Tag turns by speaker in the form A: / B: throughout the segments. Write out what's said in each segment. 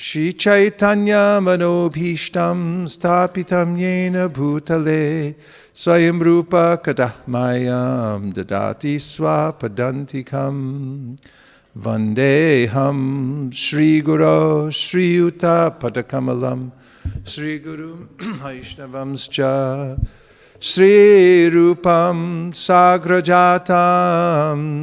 A: Shri Chaitanya Manobhishtam Stapitam Yena Bhutale Swayam Rupa Kadahmayam Dadati Swapadantikam Vandeham Shri Guru Shri Yuta Padakamalam Shri Guru Vaishnavamscha Shri Rupam Sagrajatam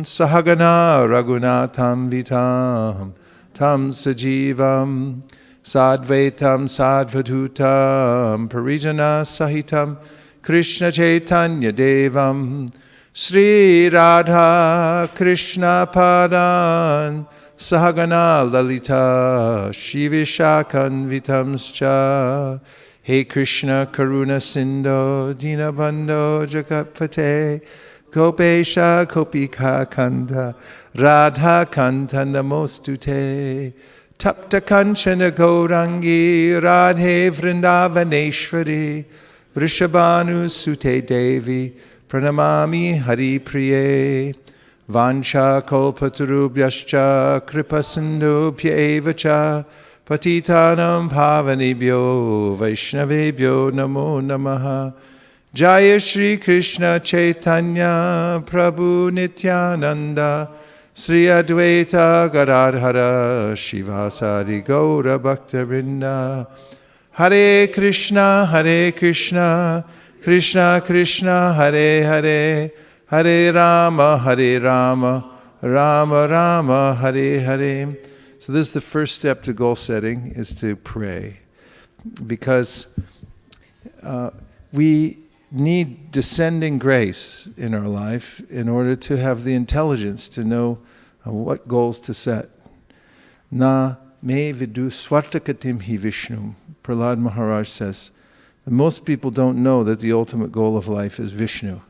A: Sahagana Raghunatham Vitam Tam Sajivam Sadvaitam Sadvadutam Parijana Sahitam Krishna Chaitanya Devam Sri Radha Krishna Padan Sahagana Lalita Shivishakan Vitamscha He Krishna Karuna Sindho Dinabandho Jagatpate Gopesha Gopika Kanta Radha Kanta Namostute Tapta Kanchana Gaurangi Radhe Vrindavaneshwari Vrishabhanu Sute Devi Pranamami Hari Priye Vansha Kolpatarubhyascha Kripasindubhya Evacha Patitanam Bhavanebhyo Vaishnavebhyo Namo Namaha Jaya Shri Krishna Chaitanya Prabhu Nityananda Sri Advaita Gadadhara Shivasari Gaura Bhaktavinda Hare Krishna Krishna Krishna Hare Hare Hare Rama Rama Rama Hare Hare. So this is the first step to goal setting, is to pray. Because we need descending grace in our life in order to have the intelligence to know what goals to set. Na me vidu swartakatim hi Vishnu. Prahlad Maharaj says, most people don't know that the ultimate goal of life is Vishnu.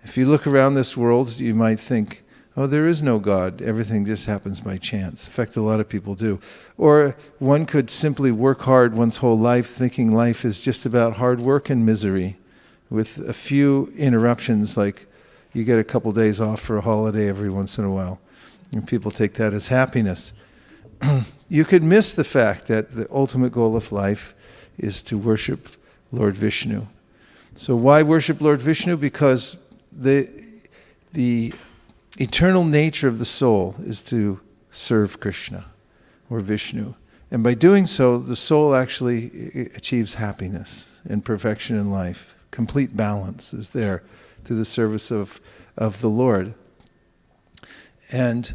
A: If you look around this world, you might think, oh, there is no God. Everything just happens by chance. In fact, a lot of people do. Or one could simply work hard one's whole life, thinking life is just about hard work and misery, with a few interruptions, like you get a couple days off for a holiday every once in a while. And people take that as happiness. You could miss the fact that the ultimate goal of life is to worship Lord Vishnu. So why worship Lord Vishnu? Because the eternal nature of the soul is to serve Krishna or Vishnu. And by doing so, the soul actually achieves happiness and perfection in life. Complete balance is there to the service of the Lord. And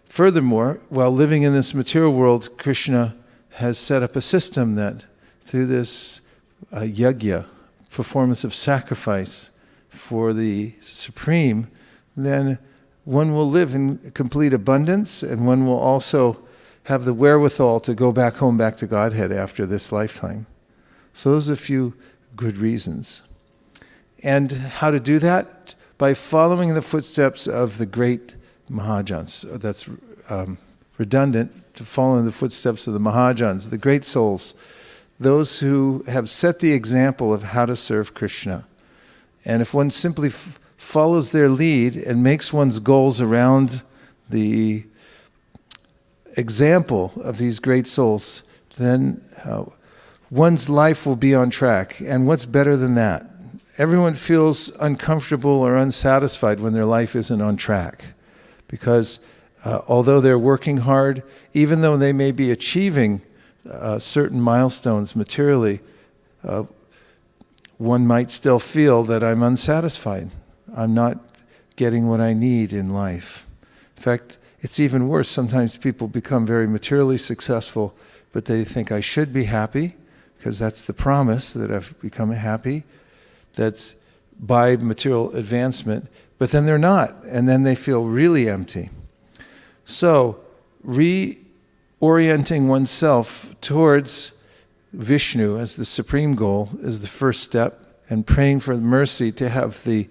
A: furthermore, while living in this material world, Krishna has set up a system that through this yajna, performance of sacrifice for the Supreme, then one will live in complete abundance, and one will also have the wherewithal to go back home, back to Godhead after this lifetime. So those are a few good reasons. And how to do that? By following the footsteps of the great Mahajans. That's redundant, to follow in the footsteps of the Mahajans, the great souls, those who have set the example of how to serve Krishna. And if one simply follows their lead and makes one's goals around the example of these great souls, then one's life will be on track. And what's better than that? Everyone feels uncomfortable or unsatisfied when their life isn't on track. Because although they're working hard, even though they may be achieving certain milestones materially, one might still feel that I'm unsatisfied. I'm not getting what I need in life. In fact, it's even worse. Sometimes people become very materially successful, but they think I should be happy, because that's the promise, that I've become happy. That's by material advancement. But then they're not, and then they feel really empty. So, reorienting oneself towards Vishnu as the supreme goal is the first step, and praying for mercy to have the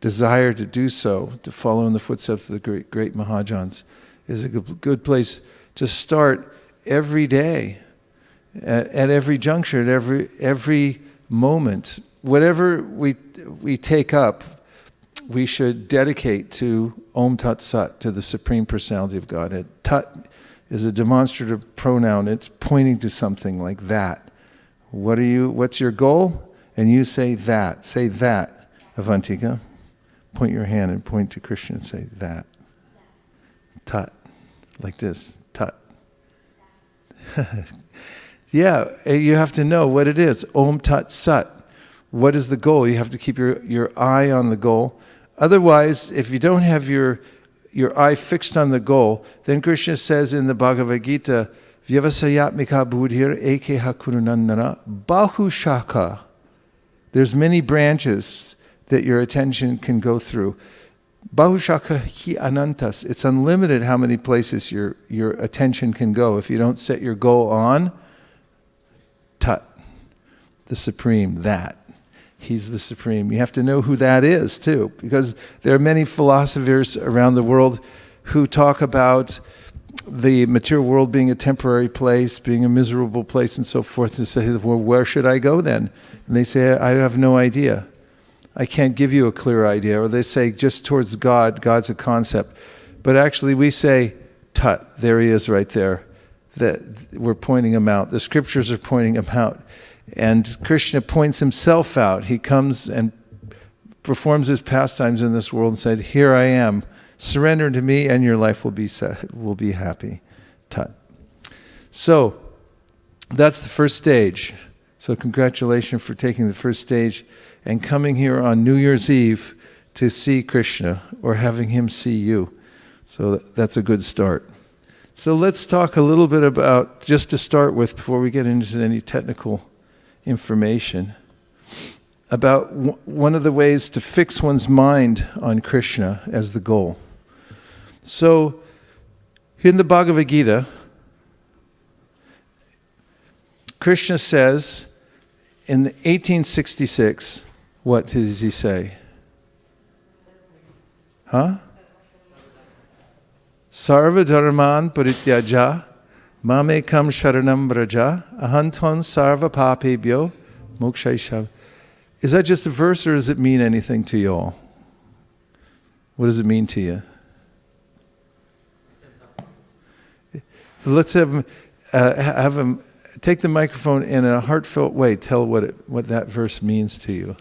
A: desire to do so, to follow in the footsteps of the great Mahajans, is a good place to start every day, at every juncture, at every moment. Whatever we take up, we should dedicate to Om Tat Sat, to the Supreme Personality of Godhead. Tat is a demonstrative pronoun. It's pointing to something like that. What's your goal? And you say that. Say that, Avantika. Point your hand and point to Krishna and say that. Tat. Like this. Tat. Yeah, you have to know what it is. Om Tat Sat. What is the goal? You have to keep your eye on the goal. Otherwise, if you don't have your eye fixed on the goal, then Krishna says in the Bhagavad Gita, Vyavasayatmika buddhir ekeha kurunandana bahu shaka. There's many branches that your attention can go through. Bahu shaka hi anantas. It's unlimited how many places your attention can go. If you don't set your goal on Tat, the Supreme, that. He's the Supreme. You have to know who that is too, because there are many philosophers around the world who talk about the material world being a temporary place, being a miserable place and so forth, and say, well, where should I go then? And they say, I have no idea. I can't give you a clear idea. Or they say, just towards God, God's a concept. But actually we say, Tut, there he is right there. That we're pointing him out. The scriptures are pointing him out. And Krishna points himself out. He comes and performs his pastimes in this world and said, here I am. Surrender to me and your life will be happy. Tat. So, that's the first stage. So congratulations for taking the first stage and coming here on New Year's Eve to see Krishna or having him see you. So that's a good start. So let's talk a little bit about, just to start with, before we get into any technical information, about one of the ways to fix one's mind on Krishna as the goal. So, in the Bhagavad Gita, Krishna says, in 1866, what does he say? Sarva dharman parityaja mamekam sharanam braja ahanton sarva papebhyo mokshaishav. Is that just a verse or does it mean anything to you all? What does it mean to you? Let's have him take the microphone and in a heartfelt way tell what that verse means to you.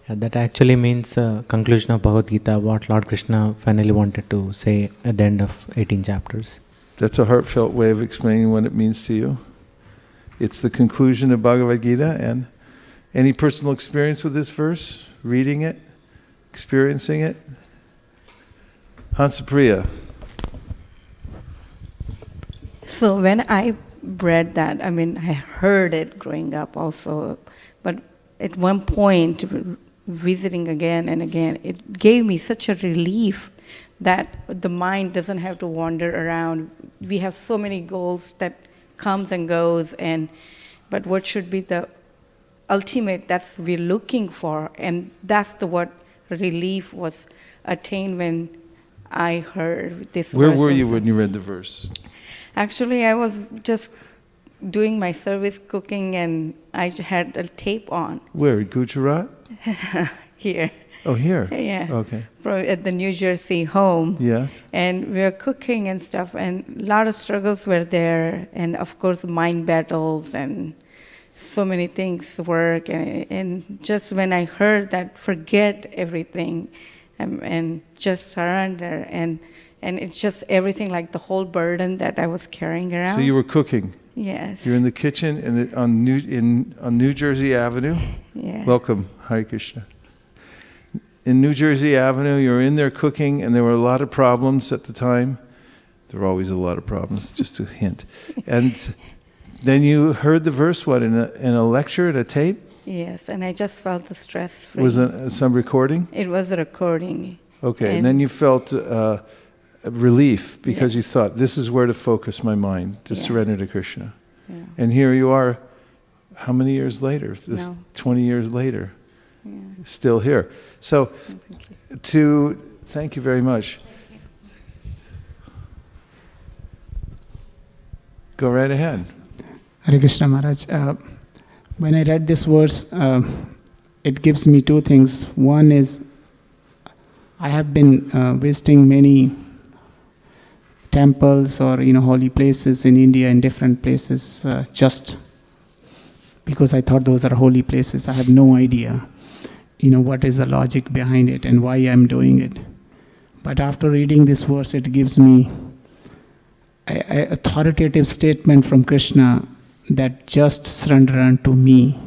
B: Yeah, that actually means conclusion of Bhagavad Gita, what Lord Krishna finally wanted to say at the end of 18 chapters.
A: That's a heartfelt way of explaining what it means to you. It's the conclusion of Bhagavad Gita. And any personal experience with this verse? Reading it? Experiencing it? Hansapriya.
C: So when I read that, I heard it growing up also, but at one point, visiting again and again, it gave me such a relief that the mind doesn't have to wander around. We have so many goals that comes and goes, but what should be the ultimate that's we're looking for, and that's what relief was attained when I heard this verse.
A: Where were you when you read the verse?
C: Actually, I was just doing my service cooking and I had a tape on.
A: Where, Gujarat?
C: Here.
A: Oh, here?
C: Yeah.
A: Okay.
C: At the New Jersey home.
A: Yes.
C: And we were cooking and stuff, and a lot of struggles were there, and of course mind battles and so many things work, and just when I heard that, forget everything and just surrender, and it's just everything, like the whole burden that I was carrying around.
A: So you were cooking?
C: Yes.
A: You're in the kitchen on New Jersey Avenue?
C: Yeah.
A: Welcome, Hare Krishna. In New Jersey Avenue, you were in there cooking, and there were a lot of problems at the time. There were always a lot of problems, just a hint. And then you heard the verse, what, in a lecture, in a tape?
C: Yes, and I just felt the stress free.
A: Was it some recording?
C: It was a recording.
A: Okay, and then you felt relief because you thought, this is where to focus my mind, to surrender to Krishna.
C: Yeah.
A: And here you are, how many years later? 20 years later.
C: Yeah.
A: Still here. So, thank you very much. Go right ahead.
D: Hare Krishna Maharaj. When I read this verse, it gives me two things. One is, I have been visiting many temples or holy places in India and different places just because I thought those are holy places. I have no idea, what is the logic behind it and why I'm doing it. But after reading this verse, it gives me an authoritative statement from Krishna that just surrender unto me.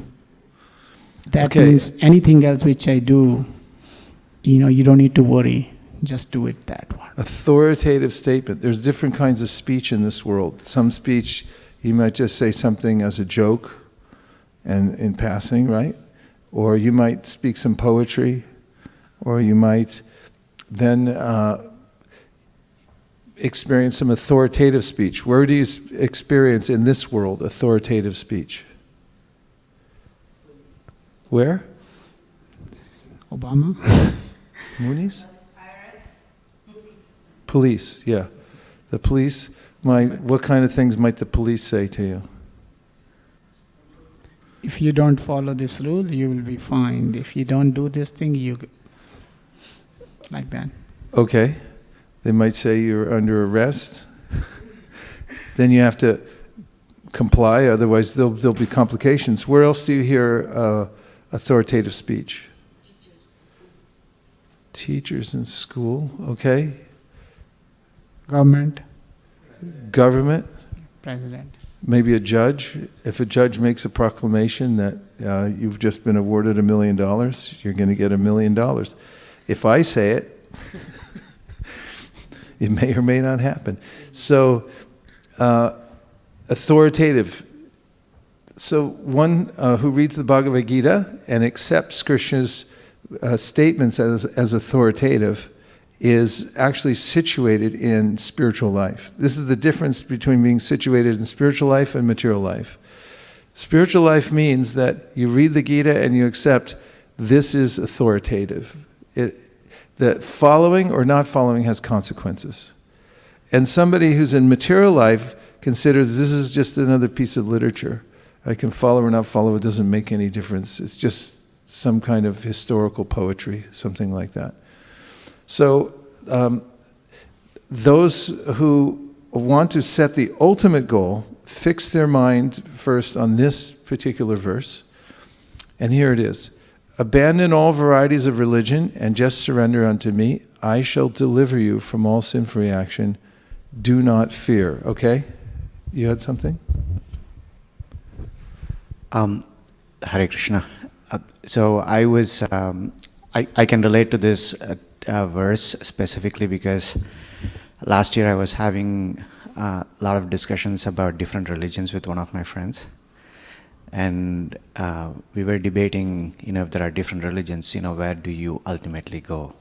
D: That means anything else which I do, you don't need to worry. Just do it that one.
A: Authoritative statement. There's different kinds of speech in this world. Some speech, you might just say something as a joke and in passing, right? Or you might speak some poetry, or you might then experience some authoritative speech. Where do you experience in this world authoritative speech? Where?
D: Obama.
A: Moonies? Police, yeah. The police what kind of things might the police say to you?
D: If you don't follow this rule, you will be fined. If you don't do this thing, like that.
A: Okay. They might say you're under arrest. Then you have to comply, otherwise there'll be complications. Where else do you hear authoritative speech? Teachers in school, okay.
D: Government. President.
A: Maybe a judge. If a judge makes a proclamation that you've just been awarded $1 million, you're going to get $1 million. If I say it, it may or may not happen. So, authoritative. So one who reads the Bhagavad Gita and accepts Krishna's statements as authoritative is actually situated in spiritual life. This is the difference between being situated in spiritual life and material life. Spiritual life means that you read the Gita and you accept this is authoritative. That following or not following has consequences. And somebody who's in material life considers this is just another piece of literature. I can follow or not follow, it doesn't make any difference. It's just some kind of historical poetry, something like that. So those who want to set the ultimate goal fix their mind first on this particular verse. And here it is. Abandon all varieties of religion and just surrender unto me. I shall deliver you from all sinful reaction. Do not fear. Okay? You had something?
E: Hare Krishna. So I was, I can relate to this verse specifically because last year I was having a lot of discussions about different religions with one of my friends. And we were debating, if there are different religions, where do you ultimately go?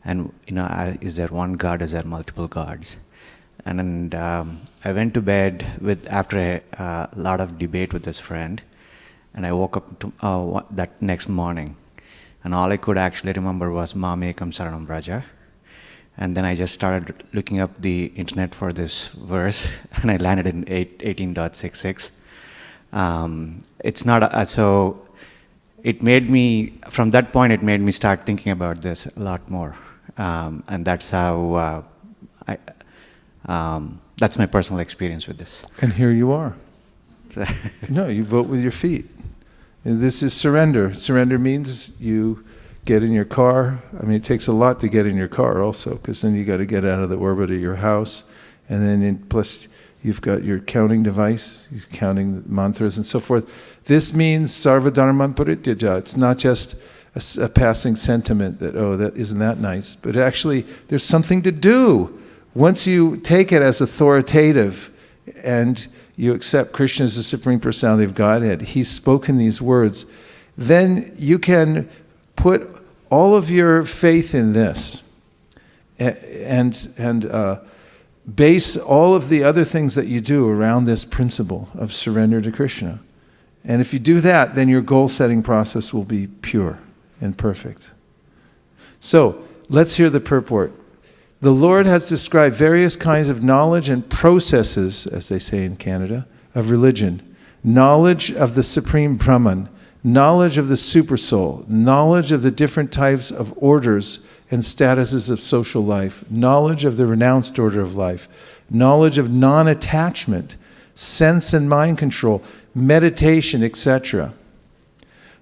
E: And, is there one God, is there multiple gods? And I went to bed after a lot of debate with this friend, and I woke up that next morning, and all I could actually remember was Mam Ekam Saranam Vraja. And then I just started looking up the internet for this verse, and I landed in 18.66. It's not, so it made me, from that point, it made me start thinking about this a lot more. And that's how, that's my personal experience with this.
A: And here you are. No, you vote with your feet. And this is surrender. Surrender means you get in your car. I mean, it takes a lot to get in your car also, because then you got to get out of the orbit of your house. And then plus you've got your counting device, you're counting the mantras and so forth. This means sarva dharman parityaja. It's not just a passing sentiment that, that isn't that nice, but actually there's something to do. Once you take it as authoritative and you accept Krishna as the Supreme Personality of Godhead, He's spoken these words, then you can put all of your faith in this and base all of the other things that you do around this principle of surrender to Krishna. And if you do that, then your goal-setting process will be pure and perfect. So, let's hear the purport. The Lord has described various kinds of knowledge and processes, as they say in Canada, of religion. Knowledge of the Supreme Brahman, knowledge of the Supersoul, knowledge of the different types of orders and statuses of social life, knowledge of the renounced order of life, knowledge of non-attachment, sense and mind control, meditation, etc.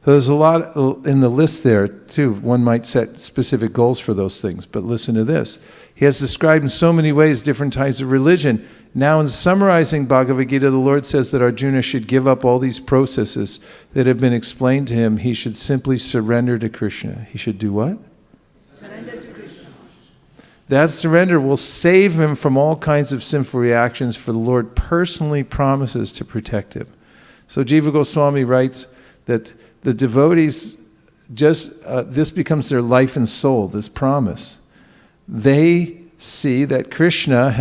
A: So there's a lot in the list there too. One might set specific goals for those things, but listen to this. He has described in so many ways different types of religion. Now in summarizing Bhagavad Gita, the Lord says that Arjuna should give up all these processes that have been explained to him. He should simply surrender to Krishna. He should do what?
C: Surrender to Krishna.
A: That surrender will save him from all kinds of sinful reactions, for the Lord personally promises to protect him. So Jiva Goswami writes that the devotees this becomes their life and soul, this promise. They see that Krishna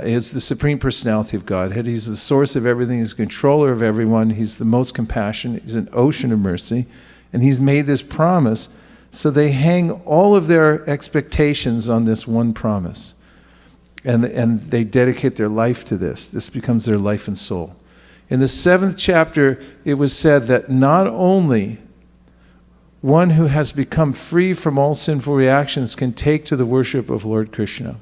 A: is the Supreme Personality of Godhead. He's the source of everything. He's the controller of everyone. He's the most compassionate. He's an ocean of mercy. And he's made this promise. So they hang all of their expectations on this one promise. And they dedicate their life to this. This becomes their life and soul. In the 7th chapter, it was said that not only one who has become free from all sinful reactions can take to the worship of Lord Krishna.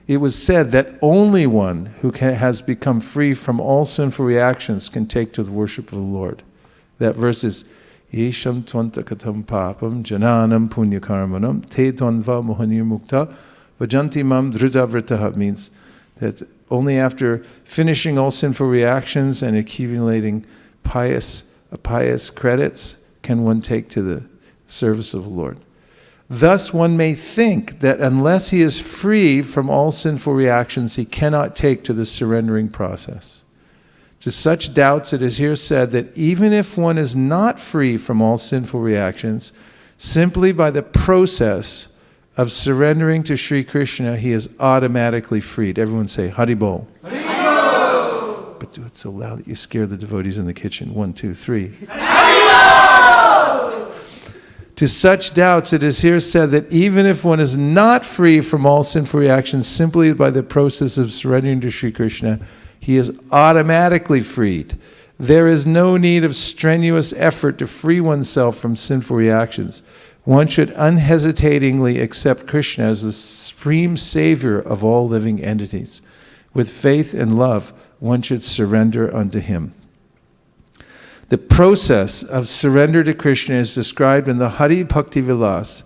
A: It was said that only one who has become free from all sinful reactions can take to the worship of the Lord. That verse is, Isham tvantakatam papam jananam punyakarmanam te tvanva mohanir mukta vajanti mam dhrudavritaha, means that only after finishing all sinful reactions and accumulating pious credits can one take to the service of the Lord. Thus one may think that unless he is free from all sinful reactions, he cannot take to the surrendering process. To such doubts it is here said that even if one is not free from all sinful reactions, simply by the process of surrendering to Sri Krishna, he is automatically freed. Everyone say, Haribol. Haribol! But do it so loud that you scare the devotees in the kitchen. 1, 2, 3. Haribol! To such doubts it is here said that even if one is not free from all sinful reactions, simply by the process of surrendering to Sri Krishna, he is automatically freed. There is no need of strenuous effort to free oneself from sinful reactions. One should unhesitatingly accept Krishna as the supreme savior of all living entities. With faith and love, one should surrender unto him. The process of surrender to Krishna is described in the Hari Bhakti Vilas.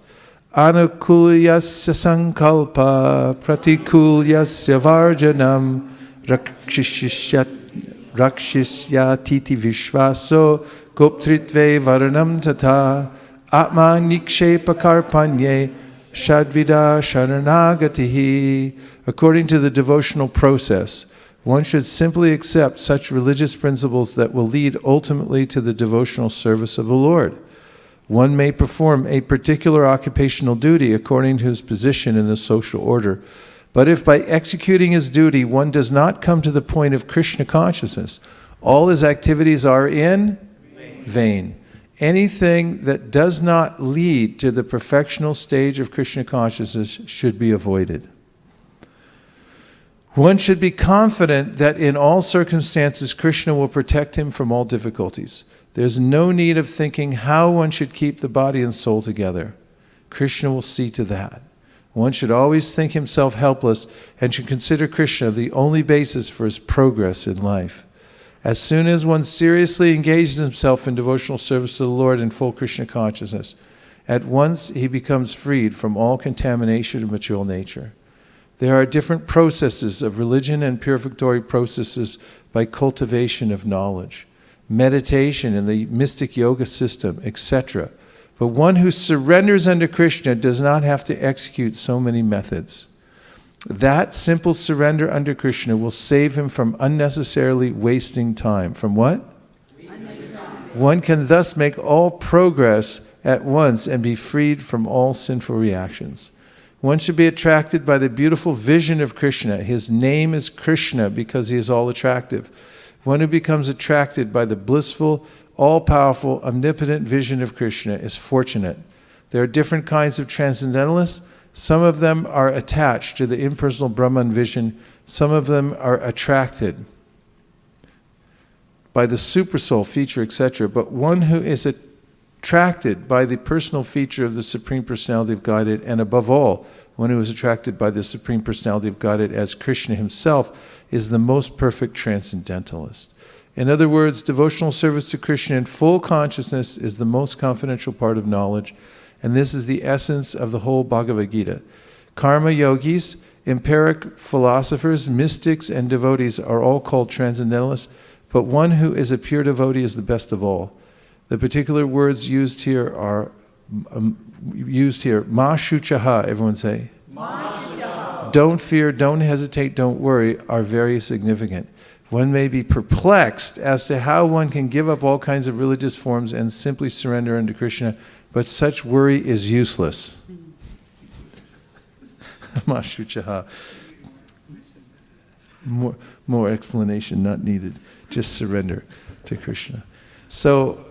A: Anukulyasya sankalpa pratikulyasya varjanam rakshisyatiti vishvaso goptritve varanam tata atman nikshepa karpanye shadvida sharanagatihi. According to the devotional process, one should simply accept such religious principles that will lead ultimately to the devotional service of the Lord. One may perform a particular occupational duty according to his position in the social order, but if by executing his duty one does not come to the point of Krishna consciousness, all his activities are in vain. Anything that does not lead to the perfectional stage of Krishna consciousness should be avoided. One should be confident that in all circumstances Krishna will protect him from all difficulties. There's no need of thinking how one should keep the body and soul together. Krishna will see to that. One should always think himself helpless and should consider Krishna the only basis for his progress in life. As soon as one seriously engages himself in devotional service to the Lord in full Krishna consciousness, at once he becomes freed from all contamination of material nature. There are different processes of religion and purificatory processes by cultivation of knowledge, meditation in the mystic yoga system, etc. But one who surrenders unto Krishna does not have to execute so many methods. That simple surrender unto Krishna will save him from unnecessarily wasting time. From what? One can thus make all progress at once and be freed from all sinful reactions. One should be attracted by the beautiful vision of Krishna. His name is Krishna because he is all attractive. One who becomes attracted by the blissful, all-powerful, omnipotent vision of Krishna is fortunate. There are different kinds of transcendentalists. Some of them are attached to the impersonal Brahman vision. Some of them are attracted by the supersoul feature, etc. But one who is attracted by the personal feature of the Supreme Personality of Godhead, and above all, one who is attracted by the Supreme Personality of Godhead as Krishna himself, is the most perfect transcendentalist. In other words, devotional service to Krishna in full consciousness is the most confidential part of knowledge, and this is the essence of the whole Bhagavad Gita. Karma yogis, empiric philosophers, mystics, and devotees are all called transcendentalists, but one who is a pure devotee is the best of all. The particular words used here are ma shuchaha, everyone say. Ma shuchaha. Don't fear, don't hesitate, don't worry, are very significant. One may be perplexed as to how one can give up all kinds of religious forms and simply surrender unto Krishna, but such worry is useless. Ma shuchaha. More explanation not needed. Just surrender to Krishna. So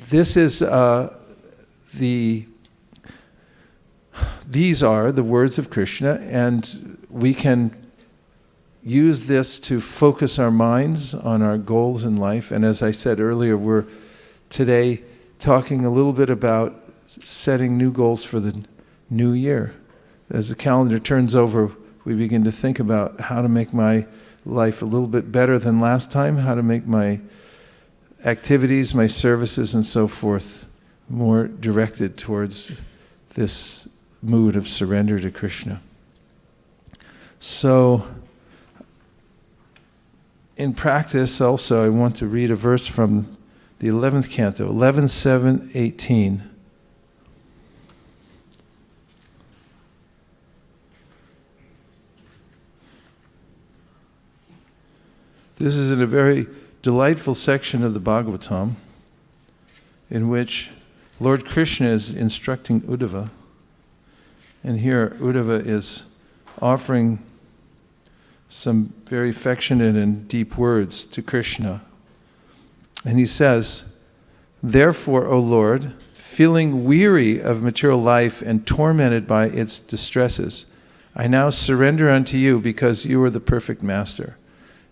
A: this is these are the words of Krishna, and we can use this to focus our minds on our goals in life. And as I said earlier, we're today talking a little bit about setting new goals for the new year. As the calendar turns over, we begin to think about how to make my life a little bit better than last time, how to make my activities, my services, and so forth more directed towards this mood of surrender to Krishna. So, in practice also, I want to read a verse from the 11th canto, 11:7-18. This is in a very delightful section of the Bhagavatam in which Lord Krishna is instructing Uddhava. And here Uddhava is offering some very affectionate and deep words to Krishna. And he says, "Therefore, O Lord, feeling weary of material life and tormented by its distresses, I now surrender unto you because you are the perfect master.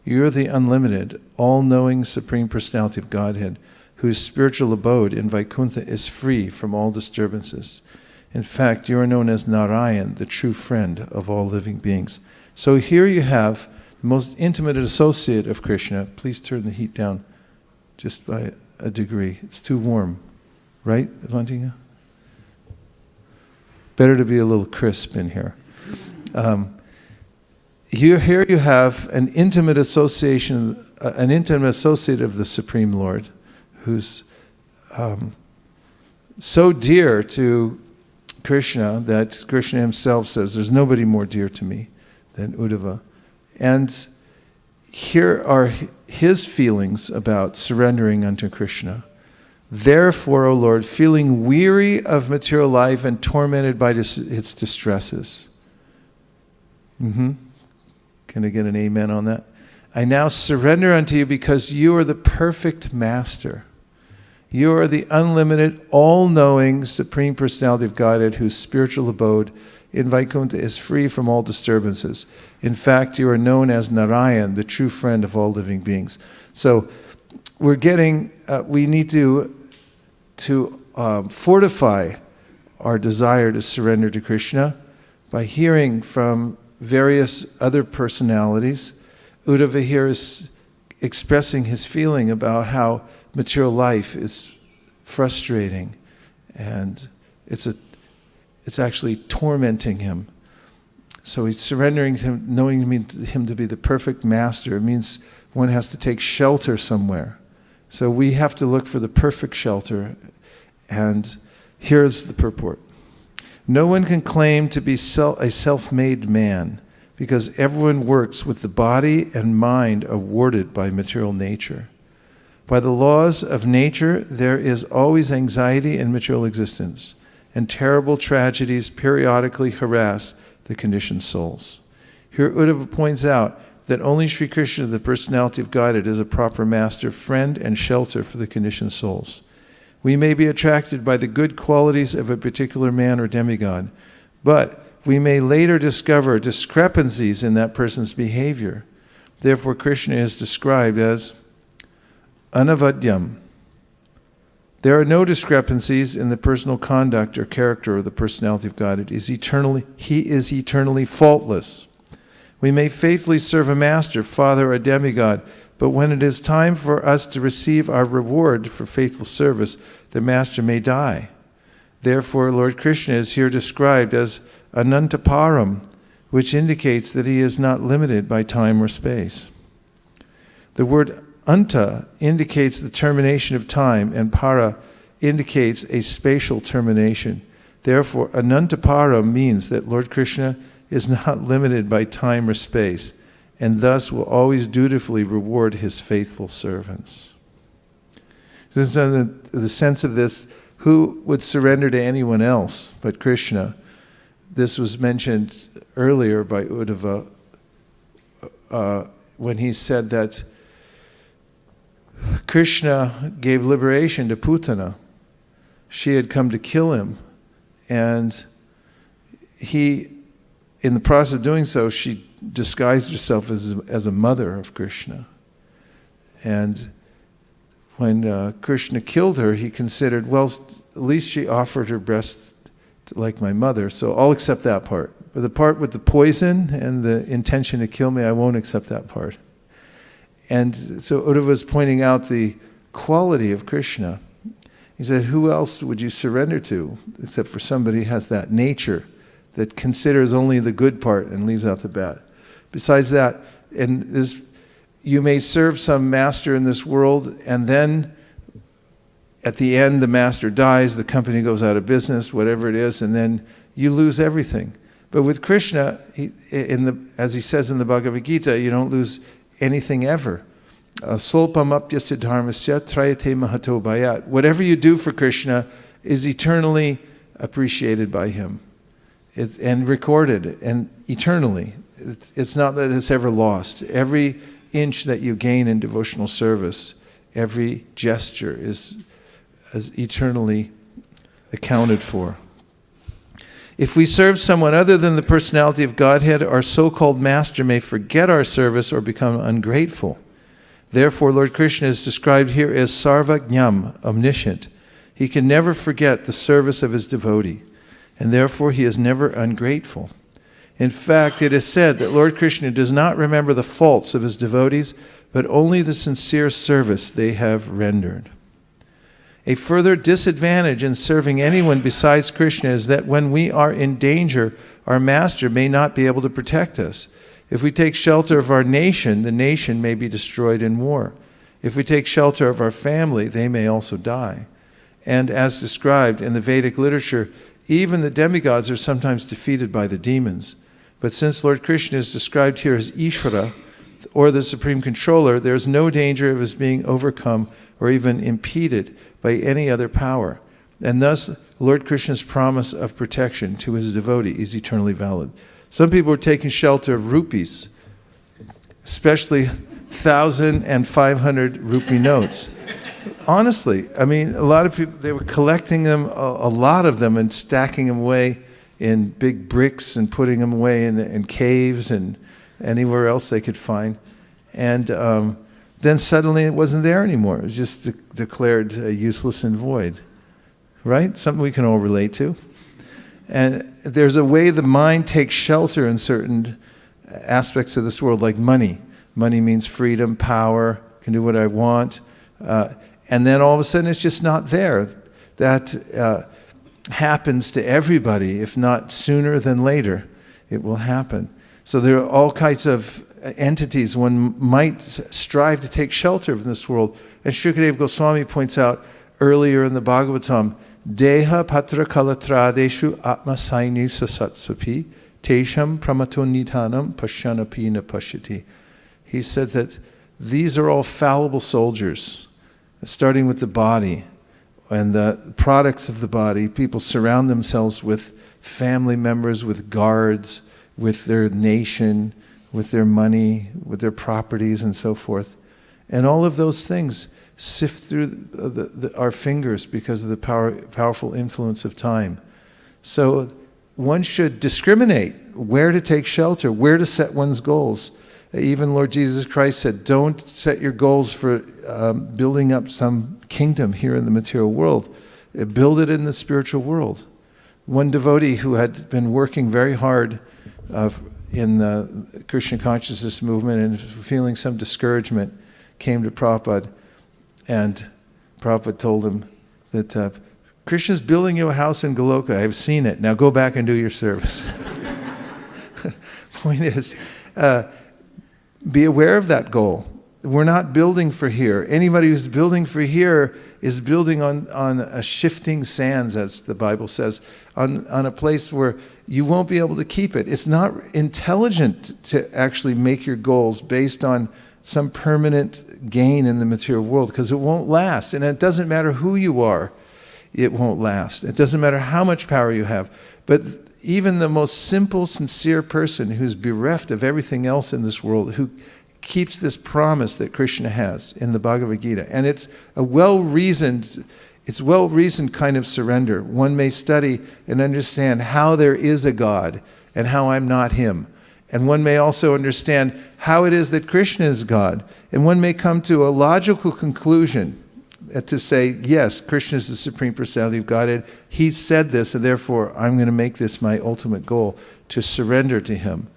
A: You are the unlimited, all-knowing Supreme Personality of Godhead, whose spiritual abode in Vaikuntha is free from all disturbances. In fact, you are known as Narayan, the true friend of all living beings." So here you have the most intimate associate of Krishna. Please turn the heat down just by a degree. It's too warm. Right, Avantika? Better to be a little crisp in here. Here you have an intimate association, an intimate associate of the Supreme Lord, who's so dear to Krishna that Krishna himself says, "There's nobody more dear to me than Uddhava." And here are his feelings about surrendering unto Krishna. "Therefore, O Lord, feeling weary of material life and tormented by its distresses." Can I get an amen on that? "I now surrender unto you because you are the perfect master. You are the unlimited, all-knowing Supreme Personality of Godhead, whose spiritual abode in Vaikuntha is free from all disturbances. In fact, you are known as Narayan, the true friend of all living beings." So we need to fortify our desire to surrender to Krishna by hearing from various other personalities. Uddhava here is expressing his feeling about how material life is frustrating and it's actually tormenting him. So he's surrendering to him, knowing him to be the perfect master. It means one has to take shelter somewhere. So we have to look for the perfect shelter, and here's the purport. "No one can claim to be a self-made man, because everyone works with the body and mind awarded by material nature. By the laws of nature, there is always anxiety in material existence, and terrible tragedies periodically harass the conditioned souls." Here Uddhava points out that only Sri Krishna, the personality of Godhead, is a proper master, friend, and shelter for the conditioned souls. We may be attracted by the good qualities of a particular man or demigod, but we may later discover discrepancies in that person's behavior. Therefore, Krishna is described as anavadyam, There are no discrepancies in the personal conduct or character of the personality of God. He is eternally faultless. We may faithfully serve a master, father, or demigod, but when it is time for us to receive our reward for faithful service, the master may die. Therefore, Lord Krishna is here described as Anantaparam, which indicates that he is not limited by time or space. The word anta indicates the termination of time, and para indicates a spatial termination. Therefore, Anantaparam means that Lord Krishna is not limited by time or space, and thus will always dutifully reward his faithful servants. The sense of this, who would surrender to anyone else but Krishna? This was mentioned earlier by Uddhava when he said that Krishna gave liberation to Putana. She had come to kill him, and he, in the process of doing so, she disguised herself as a mother of Krishna. And when Krishna killed her, he considered, well, at least she offered her breast like my mother, so I'll accept that part. But the part with the poison and the intention to kill me, I won't accept that part. And so Uddhava was pointing out the quality of Krishna. He said, who else would you surrender to except for somebody who has that nature that considers only the good part and leaves out the bad? Besides that, you may serve some master in this world, and then at the end the master dies, the company goes out of business, whatever it is, and then you lose everything. But with Krishna, as he says in the Bhagavad Gita, you don't lose anything ever. Solpam apyasya dharmasya trayate mahato bhayat. Whatever you do for Krishna is eternally appreciated by him and recorded and eternally. It's not that it's ever lost. Every inch that you gain in devotional service, every gesture is eternally accounted for. If we serve someone other than the personality of Godhead, our so-called master may forget our service or become ungrateful. Therefore, Lord Krishna is described here as Sarvajñam, omniscient. He can never forget the service of his devotee, and therefore he is never ungrateful. In fact, it is said that Lord Krishna does not remember the faults of his devotees, but only the sincere service they have rendered. A further disadvantage in serving anyone besides Krishna is that when we are in danger, our master may not be able to protect us. If we take shelter of our nation, the nation may be destroyed in war. If we take shelter of our family, they may also die. And as described in the Vedic literature, even the demigods are sometimes defeated by the demons. But since Lord Krishna is described here as Ishvara, or the Supreme Controller, there is no danger of his being overcome or even impeded by any other power. And thus, Lord Krishna's promise of protection to his devotee is eternally valid. Some people are taking shelter of rupees, especially 1,000 and 500 rupee notes. Honestly, I mean, a lot of people, they were collecting them, a lot of them, and stacking them away in big bricks and putting them away in caves and anywhere else they could find. And then suddenly it wasn't there anymore. It was just declared useless and void. Right? Something we can all relate to. And there's a way the mind takes shelter in certain aspects of this world, like money. Money means freedom, power, can do what I want. And then all of a sudden it's just not there. That happens to everybody, if not sooner than later, it will happen. So there are all kinds of entities one might strive to take shelter in this world. And Shukadeva Goswami points out earlier in the Bhagavatam, Deha patra kalatradeshu atma saini sasatsupi tesham pramato nidhanam pashyanapi na pashyati. He said that these are all fallible soldiers, starting with the body and the products of the body. People surround themselves with family members, with guards, with their nation, with their money, with their properties, and so forth. And all of those things sift through our fingers because of the powerful influence of time. So one should discriminate where to take shelter, where to set one's goals. Even Lord Jesus Christ said, don't set your goals for building up some kingdom here in the material world. Build it in the spiritual world. One devotee who had been working very hard in the Krishna consciousness movement and feeling some discouragement came to Prabhupada, and Prabhupada told him that Krishna's building you a house in Goloka. I've seen it. Now go back and do your service. Point is, be aware of that goal. We're not building for here. Anybody who's building for here is building on a shifting sands, as the Bible says, on a place where you won't be able to keep it. It's not intelligent to actually make your goals based on some permanent gain in the material world, because it won't last. And it doesn't matter who you are, it won't last. It doesn't matter how much power you have. But even the most simple, sincere person who's bereft of everything else in this world, who keeps this promise that Krishna has in the Bhagavad Gita, and it's a well-reasoned kind of surrender. One may study and understand how there is a God and how I'm not him. And one may also understand how it is that Krishna is God. And one may come to a logical conclusion to say, yes, Krishna is the Supreme Personality of Godhead. He said this, and therefore I'm going to make this my ultimate goal, to surrender to him.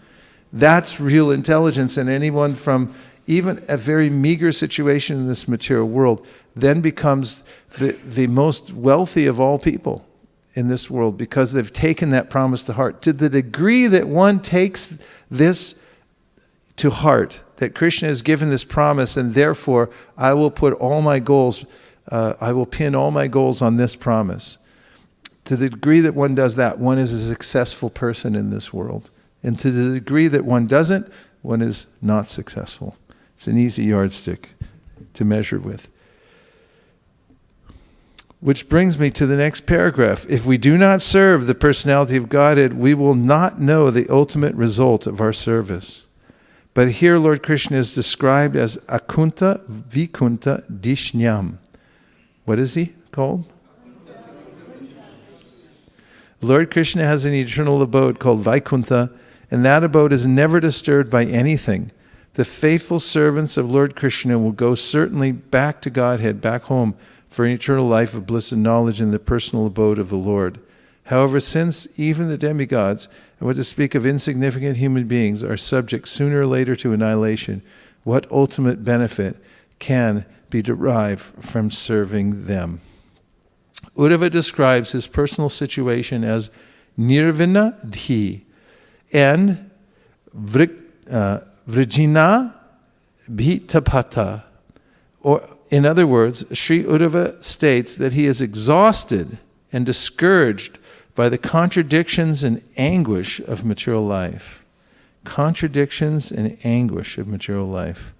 A: That's real intelligence, and anyone from even a very meager situation in this material world then becomes the most wealthy of all people in this world, because they've taken that promise to heart. To the degree that one takes this to heart, that Krishna has given this promise, and therefore I will put all my goals, I will pin all my goals on this promise. To the degree that one does that, one is a successful person in this world. And to the degree that one doesn't, one is not successful. It's an easy yardstick to measure with. Which brings me to the next paragraph. If we do not serve the personality of Godhead, we will not know the ultimate result of our service. But here Lord Krishna is described as Akunta Vikunta Dishnyam. What is he called? Lord Krishna has an eternal abode called Vaikuntha, and that abode is never disturbed by anything. The faithful servants of Lord Krishna will go certainly back to Godhead, back home, for an eternal life of bliss and knowledge in the personal abode of the Lord. However, since even the demigods, and what to speak of insignificant human beings, are subject sooner or later to annihilation, what ultimate benefit can be derived from serving them? Uddhava describes his personal situation as nirvinadhi and vrijina bhitapata. Or, in other words, Sri Uddhava states that he is exhausted and discouraged by the contradictions and anguish of material life. Contradictions and anguish of material life.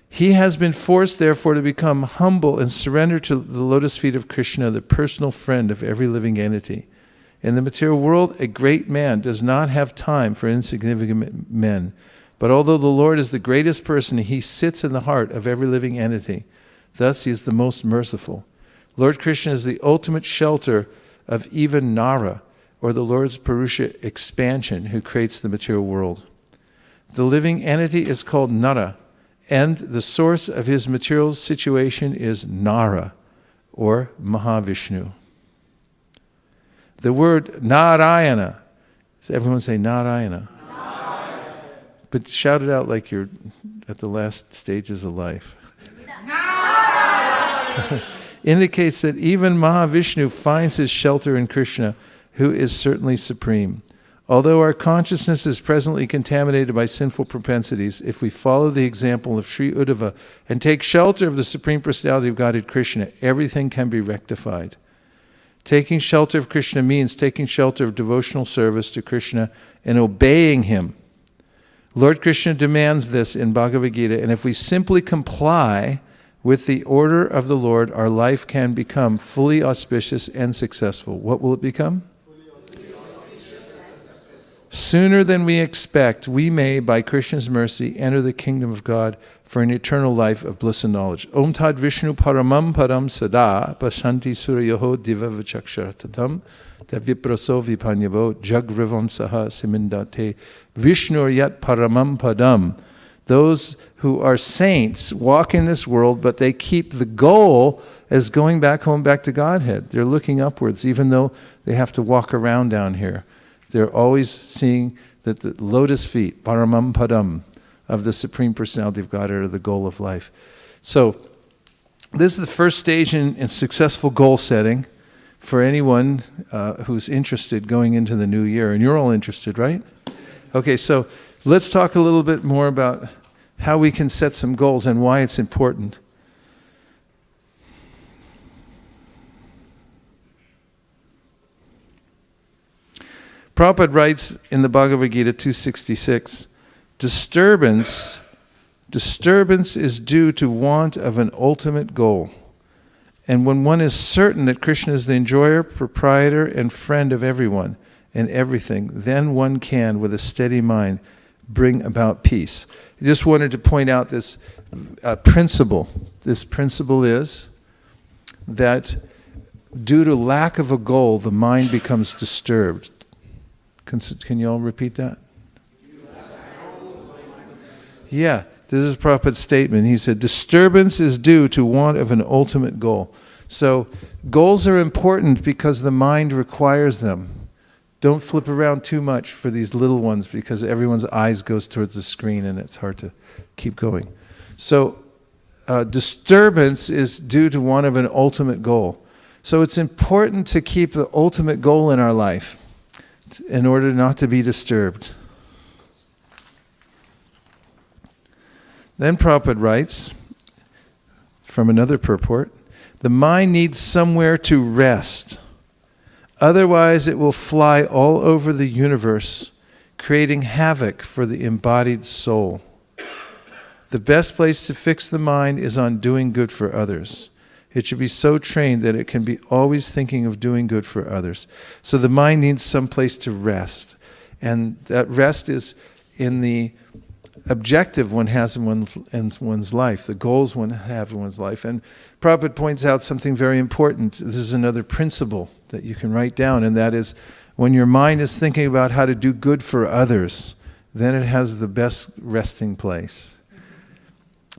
A: He has been forced, therefore, to become humble and surrender to the lotus feet of Krishna, the personal friend of every living entity. In the material world, a great man does not have time for insignificant men. But although the Lord is the greatest person, he sits in the heart of every living entity. Thus, he is the most merciful. Lord Krishna is the ultimate shelter of even Nara, or the Lord's Purusha expansion, who creates the material world. The living entity is called Nara, and the source of his material situation is Nara, or Mahavishnu. The word Narayana, does everyone say Narayana? Narayana. But shout it out like you're at the last stages of life. Indicates that even Mahavishnu finds his shelter in Krishna, who is certainly supreme. Although our consciousness is presently contaminated by sinful propensities, if we follow the example of Sri Uddhava and take shelter of the Supreme Personality of Godhead Krishna, everything can be rectified. Taking shelter of Krishna means taking shelter of devotional service to Krishna and obeying him. Lord Krishna demands this in Bhagavad Gita, and if we simply comply with the order of the Lord, our life can become fully auspicious and successful. What will it become? Sooner than we expect, we may, by Krishna's mercy, enter the kingdom of God for an eternal life of bliss and knowledge. Om Tad Vishnu Paramam Param Sada Pashanti Suryaho Diva Vichakshar Tatam Tavipraso Vipanyavo Jagrivam Saha Simindate Vishnu Yat Paramam Padam. Those who are saints walk in this world, but they keep the goal as going back home, back to Godhead. They're looking upwards, even though they have to walk around down here. They're always seeing that the lotus feet, Paramam Padam, of the Supreme Personality of Godhead are the goal of life. So, this is the first stage in successful goal setting for anyone who's interested going into the new year. And you're all interested, right? Okay, so let's talk a little bit more about how we can set some goals and why it's important. Prabhupada writes in the Bhagavad Gita 266, disturbance is due to want of an ultimate goal. And when one is certain that Krishna is the enjoyer, proprietor, and friend of everyone and everything, then one can, with a steady mind, bring about peace. I just wanted to point out this principle. This principle is that due to lack of a goal, the mind becomes disturbed. Can you all repeat that? Yeah, this is Prabhupada's statement. He said, disturbance is due to want of an ultimate goal. So goals are important because the mind requires them. Don't flip around too much for these little ones because everyone's eyes goes towards the screen and it's hard to keep going. So disturbance is due to want of an ultimate goal. So it's important to keep the ultimate goal in our life in order not to be disturbed. Then Prabhupada writes, from another purport, the mind needs somewhere to rest. Otherwise it will fly all over the universe, creating havoc for the embodied soul. The best place to fix the mind is on doing good for others. It should be so trained that it can be always thinking of doing good for others. So the mind needs some place to rest. And that rest is in the objective one has in one's life, the goals one has in one's life. And Prabhupada points out something very important. This is another principle that you can write down, and that is when your mind is thinking about how to do good for others, then it has the best resting place.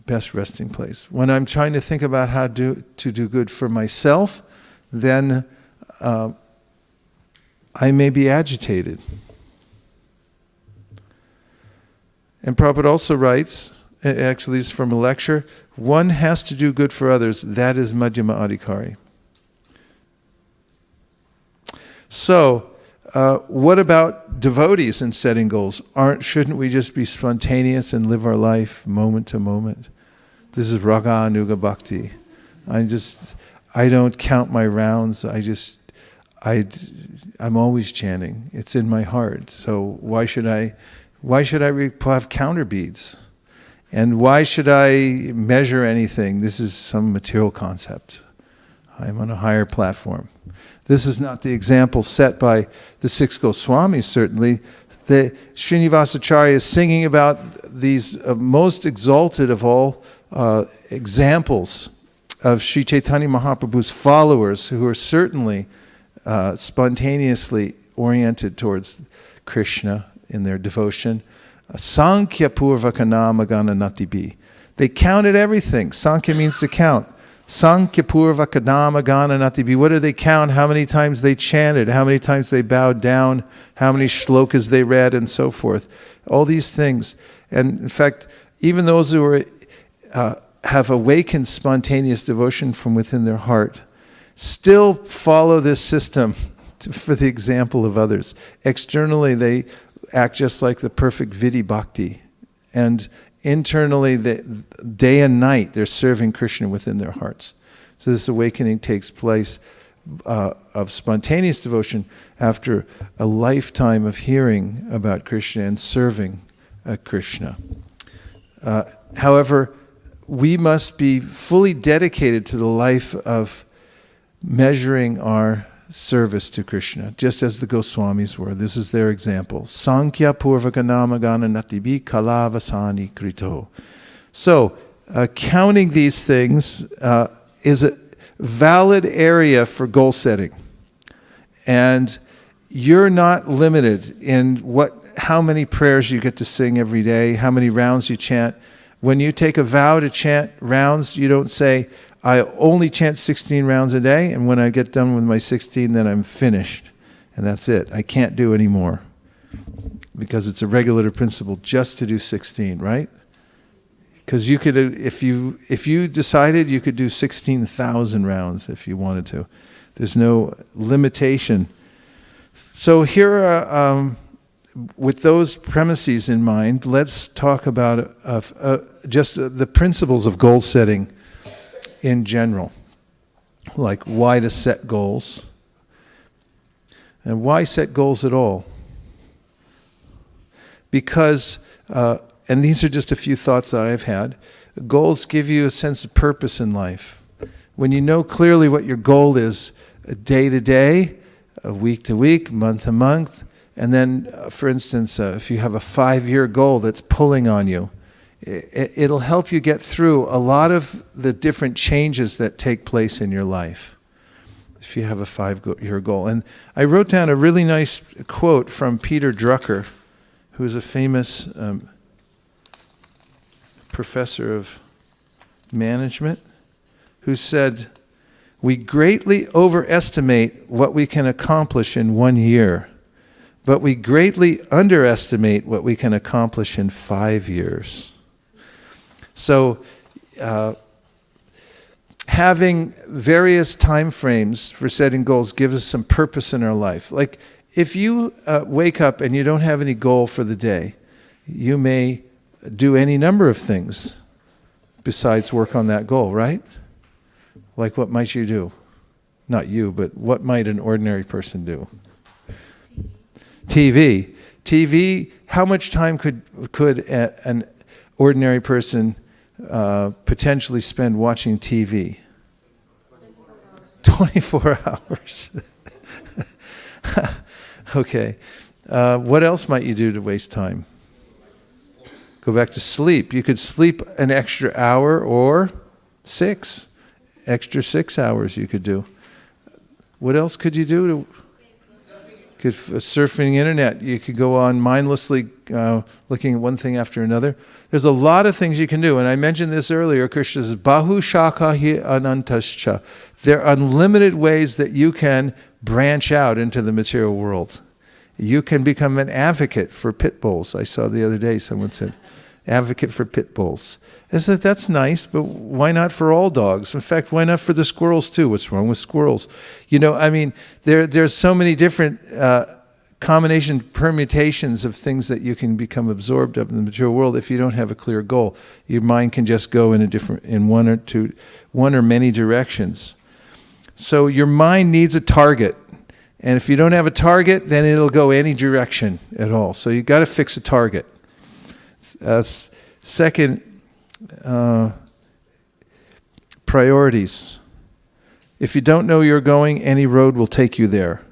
A: Best resting place. When I'm trying to think about how to do good for myself, then I may be agitated. And Prabhupada also writes, actually this is from a lecture, one has to do good for others, that is Madhyama Adhikari. So, what about devotees in setting goals? Shouldn't we just be spontaneous and live our life moment to moment? This is Raga Anuga Bhakti. I don't count my rounds. I'm always chanting. It's in my heart. So why should I have counter beads? And why should I measure anything? This is some material concept. I'm on a higher platform. This is not the example set by the six Goswamis, certainly. The Srinivasacharya is singing about these most exalted of all examples of Sri Chaitanya Mahaprabhu's followers who are certainly spontaneously oriented towards Krishna in their devotion. Sankhya Purvaka Namagana Natibi. They counted everything. Sankhya means to count. Sankhya Purvaka Namagana Natibi. What did they count? How many times they chanted? How many times they bowed down? How many shlokas they read? And so forth. All these things. And in fact, even those who are have awakened spontaneous devotion from within their heart still follow this system for the example of others. Externally, they act just like the perfect Vidhi Bhakti. And internally, day and night, they're serving Krishna within their hearts. So this awakening takes place of spontaneous devotion after a lifetime of hearing about Krishna and serving Krishna. However, we must be fully dedicated to the life of measuring our service to Krishna, just as the Goswamis were. This is their example. Sankhya purvaka namagana natibi kalavasani krito. So, counting these things is a valid area for goal setting. And you're not limited in how many prayers you get to sing every day, how many rounds you chant. When you take a vow to chant rounds, you don't say, I only chant 16 rounds a day, and when I get done with my 16, then I'm finished. And that's it. I can't do any more. Because it's a regulative principle just to do 16, right? Because you could, if you decided, you could do 16,000 rounds if you wanted to. There's no limitation. So here, with those premises in mind, let's talk about just the principles of goal setting in general. Like why to set goals. And why set goals at all? Because, and these are just a few thoughts that I've had, goals give you a sense of purpose in life. When you know clearly what your goal is, day to day, week to week, month to month, and then, for instance, if you have a 5-year goal that's pulling on you, it'll help you get through a lot of the different changes that take place in your life, if you have a 5-year goal. And I wrote down a really nice quote from Peter Drucker, who is a famous professor of management, who said, "We greatly overestimate what we can accomplish in 1 year, but we greatly underestimate what we can accomplish in 5 years." So, having various time frames for setting goals gives us some purpose in our life. Like, if you wake up and you don't have any goal for the day, you may do any number of things besides work on that goal, right? Like, what might you do? Not you, but what might an ordinary person do? TV, how much time could an ordinary person potentially spend watching TV? 24 hours. Okay. What else might you do to waste time? Go back to sleep. You could sleep an extra hour or 6. Extra 6 hours you could do. What else could you do? Surfing the internet. You could go on mindlessly looking at one thing after another. There's a lot of things you can do. And I mentioned this earlier. Krishna says, Bahu shaka hi anantascha. There are unlimited ways that you can branch out into the material world. You can become an advocate for pit bulls. I saw the other day someone said, advocate for pit bulls. I said, that's nice, but why not for all dogs? In fact, why not for the squirrels too? What's wrong with squirrels? You know, I mean, there's so many different permutations of things that you can become absorbed of in the material world if you don't have a clear goal. Your mind can just go in one or many directions. So your mind needs a target. And if you don't have a target, then it'll go any direction at all. So you've got to fix a target. Second, priorities. If you don't know where you're going, any road will take you there.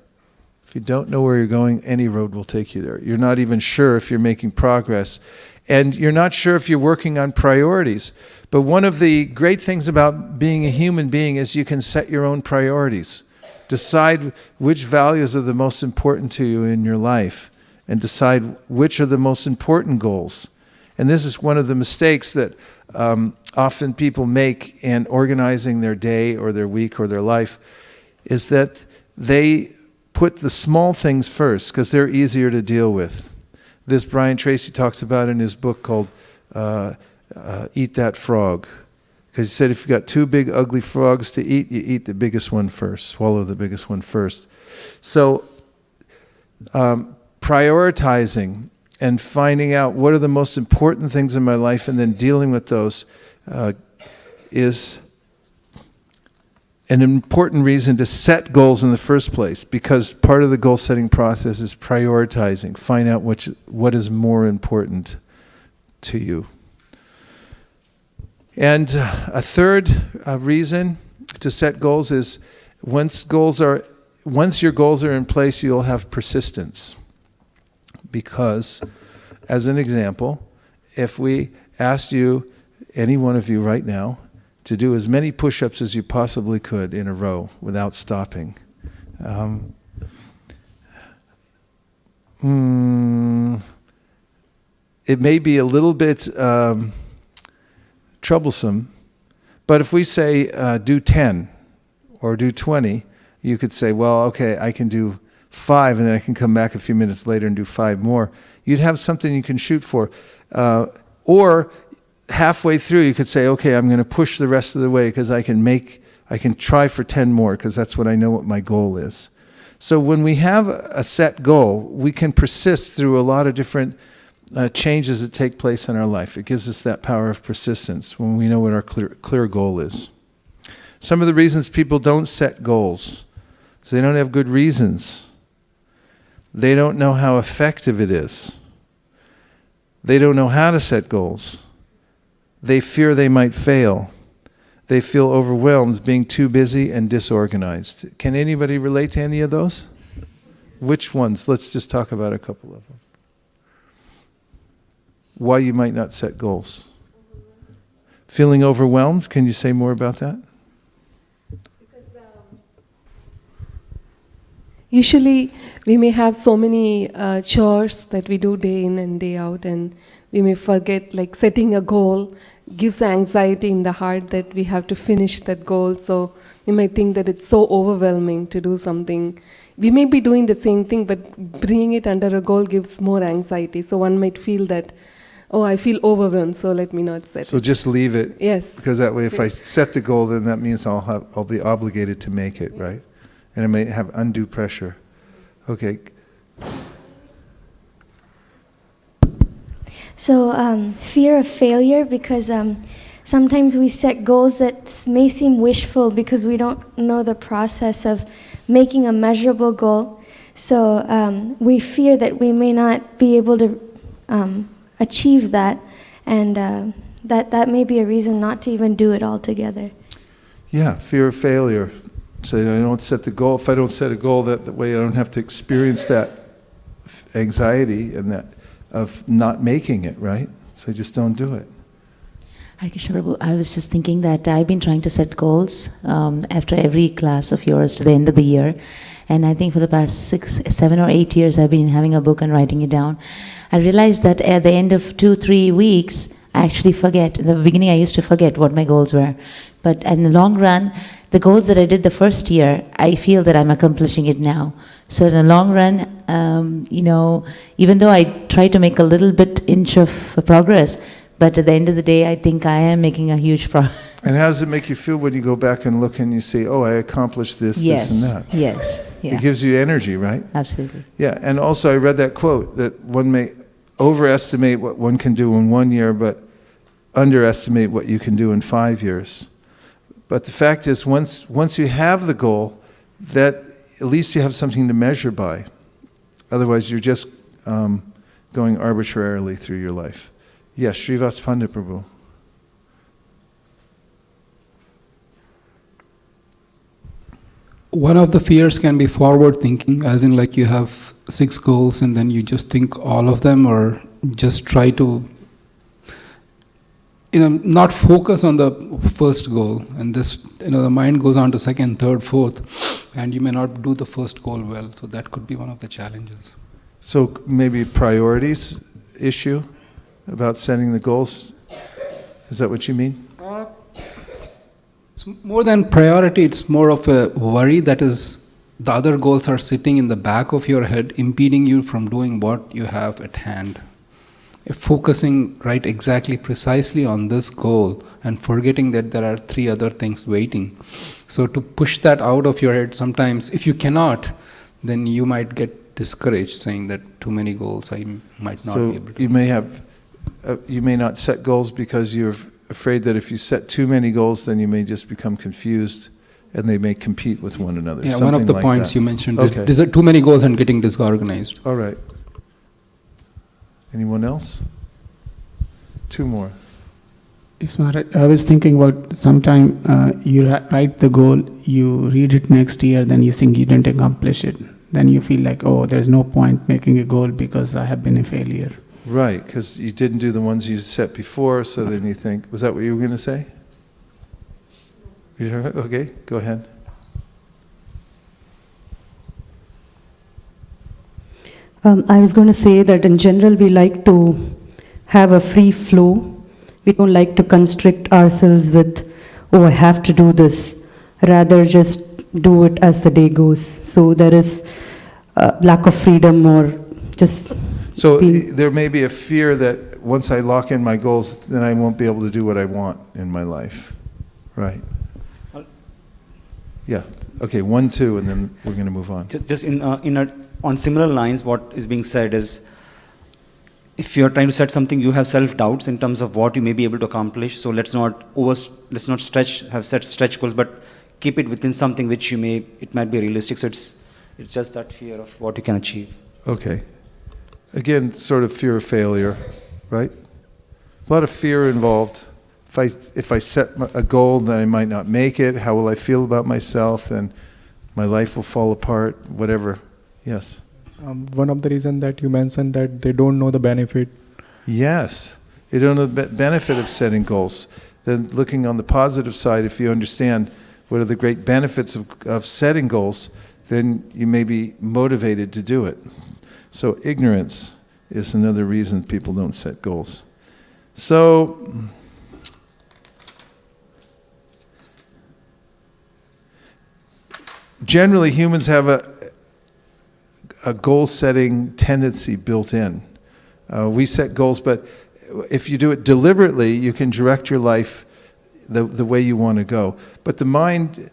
A: If you don't know where you're going, any road will take you there. You're not even sure if you're making progress. And you're not sure if you're working on priorities. But one of the great things about being a human being is you can set your own priorities. Decide which values are the most important to you in your life. And decide which are the most important goals. And this is one of the mistakes that often people make in organizing their day or their week or their life, is that they put the small things first because they're easier to deal with. This Brian Tracy talks about in his book called Eat That Frog. Because he said if you've got 2 big ugly frogs to eat, you eat the biggest one first. Swallow the biggest one first. So prioritizing and finding out what are the most important things in my life and then dealing with those is an important reason to set goals in the first place, because part of the goal setting process is prioritizing. Find out what is more important to you. And a third reason to set goals is once goals are once your goals are in place, you'll have persistence. Because, as an example, if we asked you, any one of you right now, to do as many push-ups as you possibly could in a row without stopping, it may be a little bit troublesome, but if we say do 10 or do 20, you could say, well, okay, I can do 5 and then I can come back a few minutes later and do 5 more. You'd have something you can shoot for. Or halfway through you could say, okay, I'm going to push the rest of the way because I can try for 10 more because that's what I know what my goal is. So when we have a set goal, we can persist through a lot of different changes that take place in our life. It gives us that power of persistence when we know what our clear goal is. Some of the reasons people don't set goals is they don't have good reasons. They don't know how effective it is. They don't know how to set goals. They fear they might fail. They feel overwhelmed, being too busy and disorganized. Can anybody relate to any of those? Which ones? Let's just talk about a couple of them. Why you might not set goals. Feeling overwhelmed? Can you say more about that?
F: Usually we may have so many chores that we do day in and day out, and we may forget, like setting a goal gives anxiety in the heart that we have to finish that goal. So we might think that it's so overwhelming to do something. We may be doing the same thing, but bringing it under a goal gives more anxiety. So one might feel that, oh, I feel overwhelmed, so let me not set it.
A: So just leave it.
F: Yes.
A: Because that way if I set the goal, then that means I'll be obligated to make it, right? And I may have undue pressure. Okay.
G: So fear of failure, because sometimes we set goals that may seem wishful because we don't know the process of making a measurable goal. So we fear that we may not be able to achieve that, and that may be a reason not to even do it altogether.
A: Yeah, fear of failure. So I don't set the goal. If I don't set a goal, that way I don't have to experience that anxiety and that of not making it, right? So I just don't do it.
H: Hare Krishna Prabhu, I was just thinking that I've been trying to set goals after every class of yours to the end of the year. And I think for the past 6, 7 or 8 years I've been having a book and writing it down. I realized that at the end of 2-3 weeks, I actually forget. In the beginning I used to forget what my goals were. But in the long run, the goals that I did the first year, I feel that I'm accomplishing it now. So in the long run, even though I try to make a little bit inch of progress, but at the end of the day, I think I am making a huge progress.
A: And how does it make you feel when you go back and look and you say, oh, I accomplished this,
H: yes,
A: this, and that?
H: Yes, yeah.
A: It gives you energy, right?
H: Absolutely.
A: Yeah, and also I read that quote that one may overestimate what one can do in 1 year, but underestimate what you can do in 5 years. But the fact is, once you have the goal, that at least you have something to measure by. Otherwise, you're just going arbitrarily through your life. Yes, Srivas Pandit Prabhu.
I: One of the fears can be forward thinking, as in like you have 6 goals and then you just think all of them, or just try to not focus on the first goal, and this, the mind goes on to second, third, fourth, and you may not do the first goal well. So that could be one of the challenges.
A: So maybe priorities issue about setting the goals. Is that what you mean?
I: It's more than priority. It's more of a worry that is the other goals are sitting in the back of your head, impeding you from doing what you have at hand. If focusing right exactly precisely on this goal and forgetting that there are 3 other things waiting. So to push that out of your head, sometimes if you cannot, then you might get discouraged, saying that too many goals I might not be able to.
A: You may not set goals because you're afraid that if you set too many goals, then you may just become confused and they may compete with one another.
I: Yeah, one of the points you mentioned is
A: okay.
I: There's too many goals and getting disorganized.
A: All right. Anyone else? 2 more.
D: Yes, Maharaj. I was thinking about sometime you write the goal, you read it next year, then you think you didn't accomplish it. Then you feel like, oh, there's no point making a goal because I have been a failure.
A: Right, because you didn't do the ones you set before, so then you think, was that what you were going to say? Okay, go ahead.
J: I was going to say that in general we like to have a free flow. We don't like to constrict ourselves with, oh, I have to do this. Rather just do it as the day goes. So there is lack of freedom or just...
A: So there may be a fear that once I lock in my goals, then I won't be able to do what I want in my life. Right. Yeah. Okay, 1, 2, and then we're going to move on.
K: Just on similar lines, what is being said is, if you're trying to set something, you have self-doubts in terms of what you may be able to accomplish. So let's not set stretch goals, but keep it within something which it might be realistic. So it's just that fear of what you can achieve.
A: Okay. Again, sort of fear of failure, right? A lot of fear involved. If I set a goal, then I might not make it. How will I feel about myself? Then my life will fall apart, whatever. Yes?
L: One of the reasons that you mentioned that they don't know the benefit.
A: Yes. They don't know the benefit of setting goals. Then looking on the positive side, if you understand what are the great benefits of setting goals, then you may be motivated to do it. So ignorance is another reason people don't set goals. So generally humans have a goal-setting tendency built in. We set goals, but if you do it deliberately, you can direct your life the way you want to go. But the mind,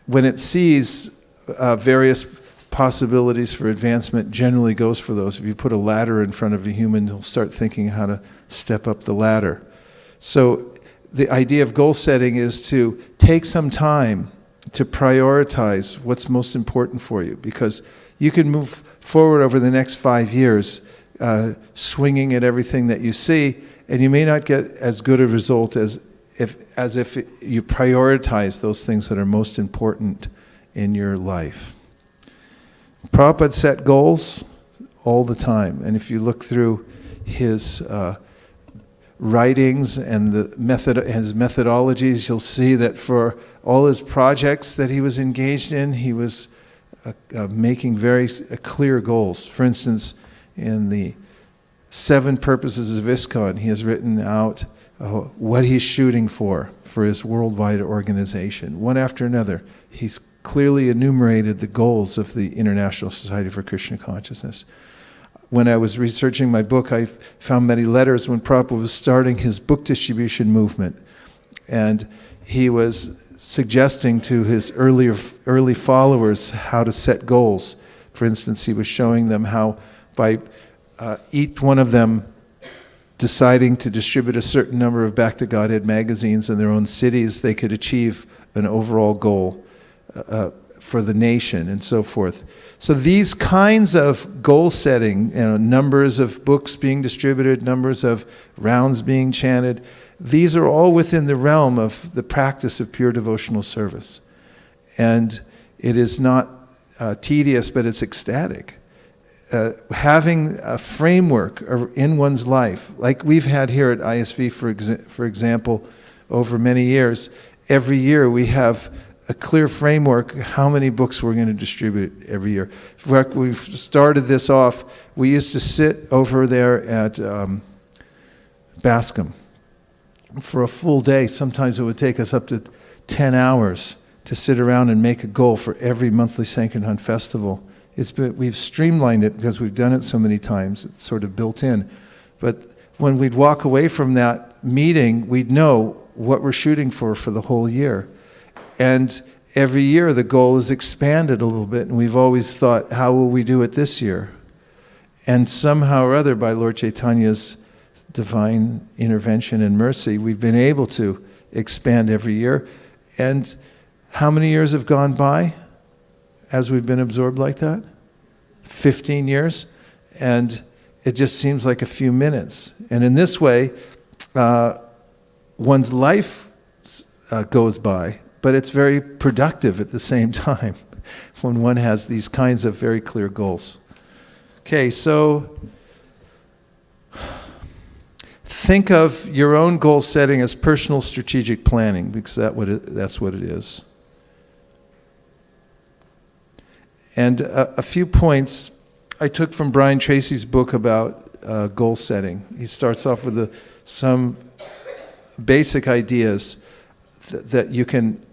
A: when it sees various possibilities for advancement, generally goes for those. If you put a ladder in front of a human, he'll start thinking how to step up the ladder. So the idea of goal setting is to take some time to prioritize what's most important for you, because you can move forward over the next 5 years swinging at everything that you see, and you may not get as good a result as if you prioritize those things that are most important in your life. Prabhupada set goals all the time, and if you look through his writings and his methodologies, you'll see that for all his projects that he was engaged in, he was making very clear goals. For instance, in the 7 purposes of ISKCON, he has written out what he's shooting for his worldwide organization. One after another, he's clearly enumerated the goals of the International Society for Krishna Consciousness. When I was researching my book, I found many letters when Prabhupada was starting his book distribution movement. And he was suggesting to his early followers how to set goals. For instance, he was showing them how by each one of them deciding to distribute a certain number of Back to Godhead magazines in their own cities, they could achieve an overall goal for the nation and so forth. So these kinds of goal setting, numbers of books being distributed, numbers of rounds being chanted, these are all within the realm of the practice of pure devotional service. And it is not tedious, but it's ecstatic. Having a framework in one's life, like we've had here at ISV, for example, over many years, every year we have a clear framework how many books we're going to distribute every year. In fact, we've started this off, we used to sit over there at Bascom for a full day. Sometimes it would take us up to 10 hours to sit around and make a goal for every monthly Sankirtan festival. We've streamlined it because we've done it so many times. It's sort of built in. But when we'd walk away from that meeting, we'd know what we're shooting for the whole year. And every year the goal is expanded a little bit, and we've always thought, how will we do it this year? And somehow or other, by Lord Chaitanya's divine intervention and mercy, we've been able to expand every year. And how many years have gone by as we've been absorbed like that? 15 years. And it just seems like a few minutes. And in this way, one's life goes by, but it's very productive at the same time when one has these kinds of very clear goals. Okay, so think of your own goal setting as personal strategic planning, because that's what it is. And a few points I took from Brian Tracy's book about goal setting. He starts off with some basic ideas that you can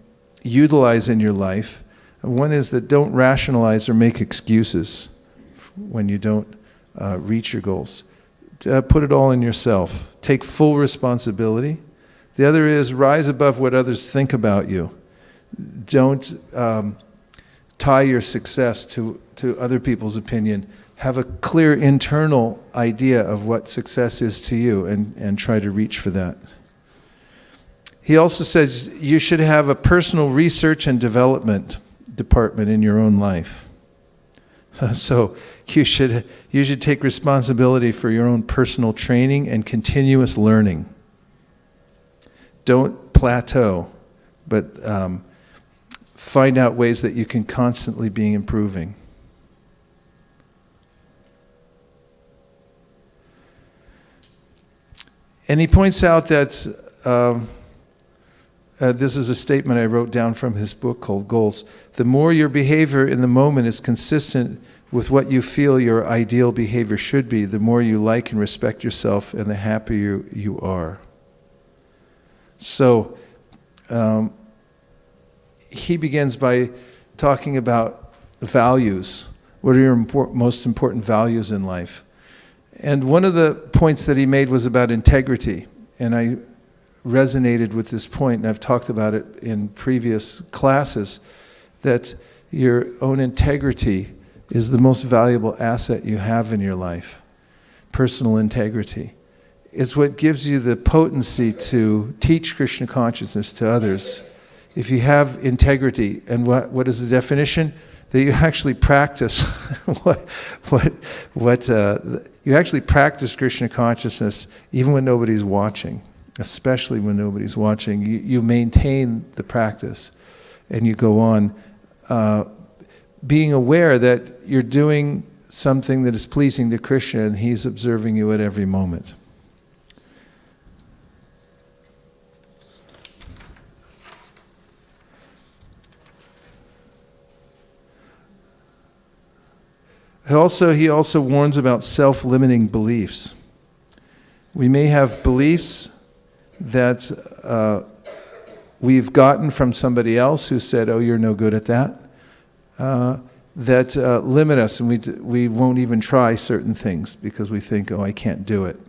A: utilize in your life. And one is that don't rationalize or make excuses when you don't reach your goals. Put it all in yourself. Take full responsibility. The other is rise above what others think about you. Don't tie your success to other people's opinion. Have a clear internal idea of what success is to you and try to reach for that. He also says you should have a personal research and development department in your own life. So you should take responsibility for your own personal training and continuous learning. Don't plateau, but find out ways that you can constantly be improving. And he points out that this is a statement I wrote down from his book called Goals. The more your behavior in the moment is consistent with what you feel your ideal behavior should be, the more you like and respect yourself and the happier you are. So, he begins by talking about values. What are your most important values in life? And one of the points that he made was about integrity. And I resonated with this point, and I've talked about it in previous classes, that your own integrity is the most valuable asset you have in your life. Personal integrity. It's what gives you the potency to teach Krishna consciousness to others. If you have integrity, and what is the definition? That you actually practice you actually practice Krishna consciousness even when nobody's watching, especially when nobody's watching. You maintain the practice, and you go on being aware that you're doing something that is pleasing to Krishna, and He's observing you at every moment. He also warns about self-limiting beliefs. We may have beliefs that we've gotten from somebody else who said, "Oh, you're no good at that," that limit us, and we won't even try certain things because we think, "Oh, I can't do it."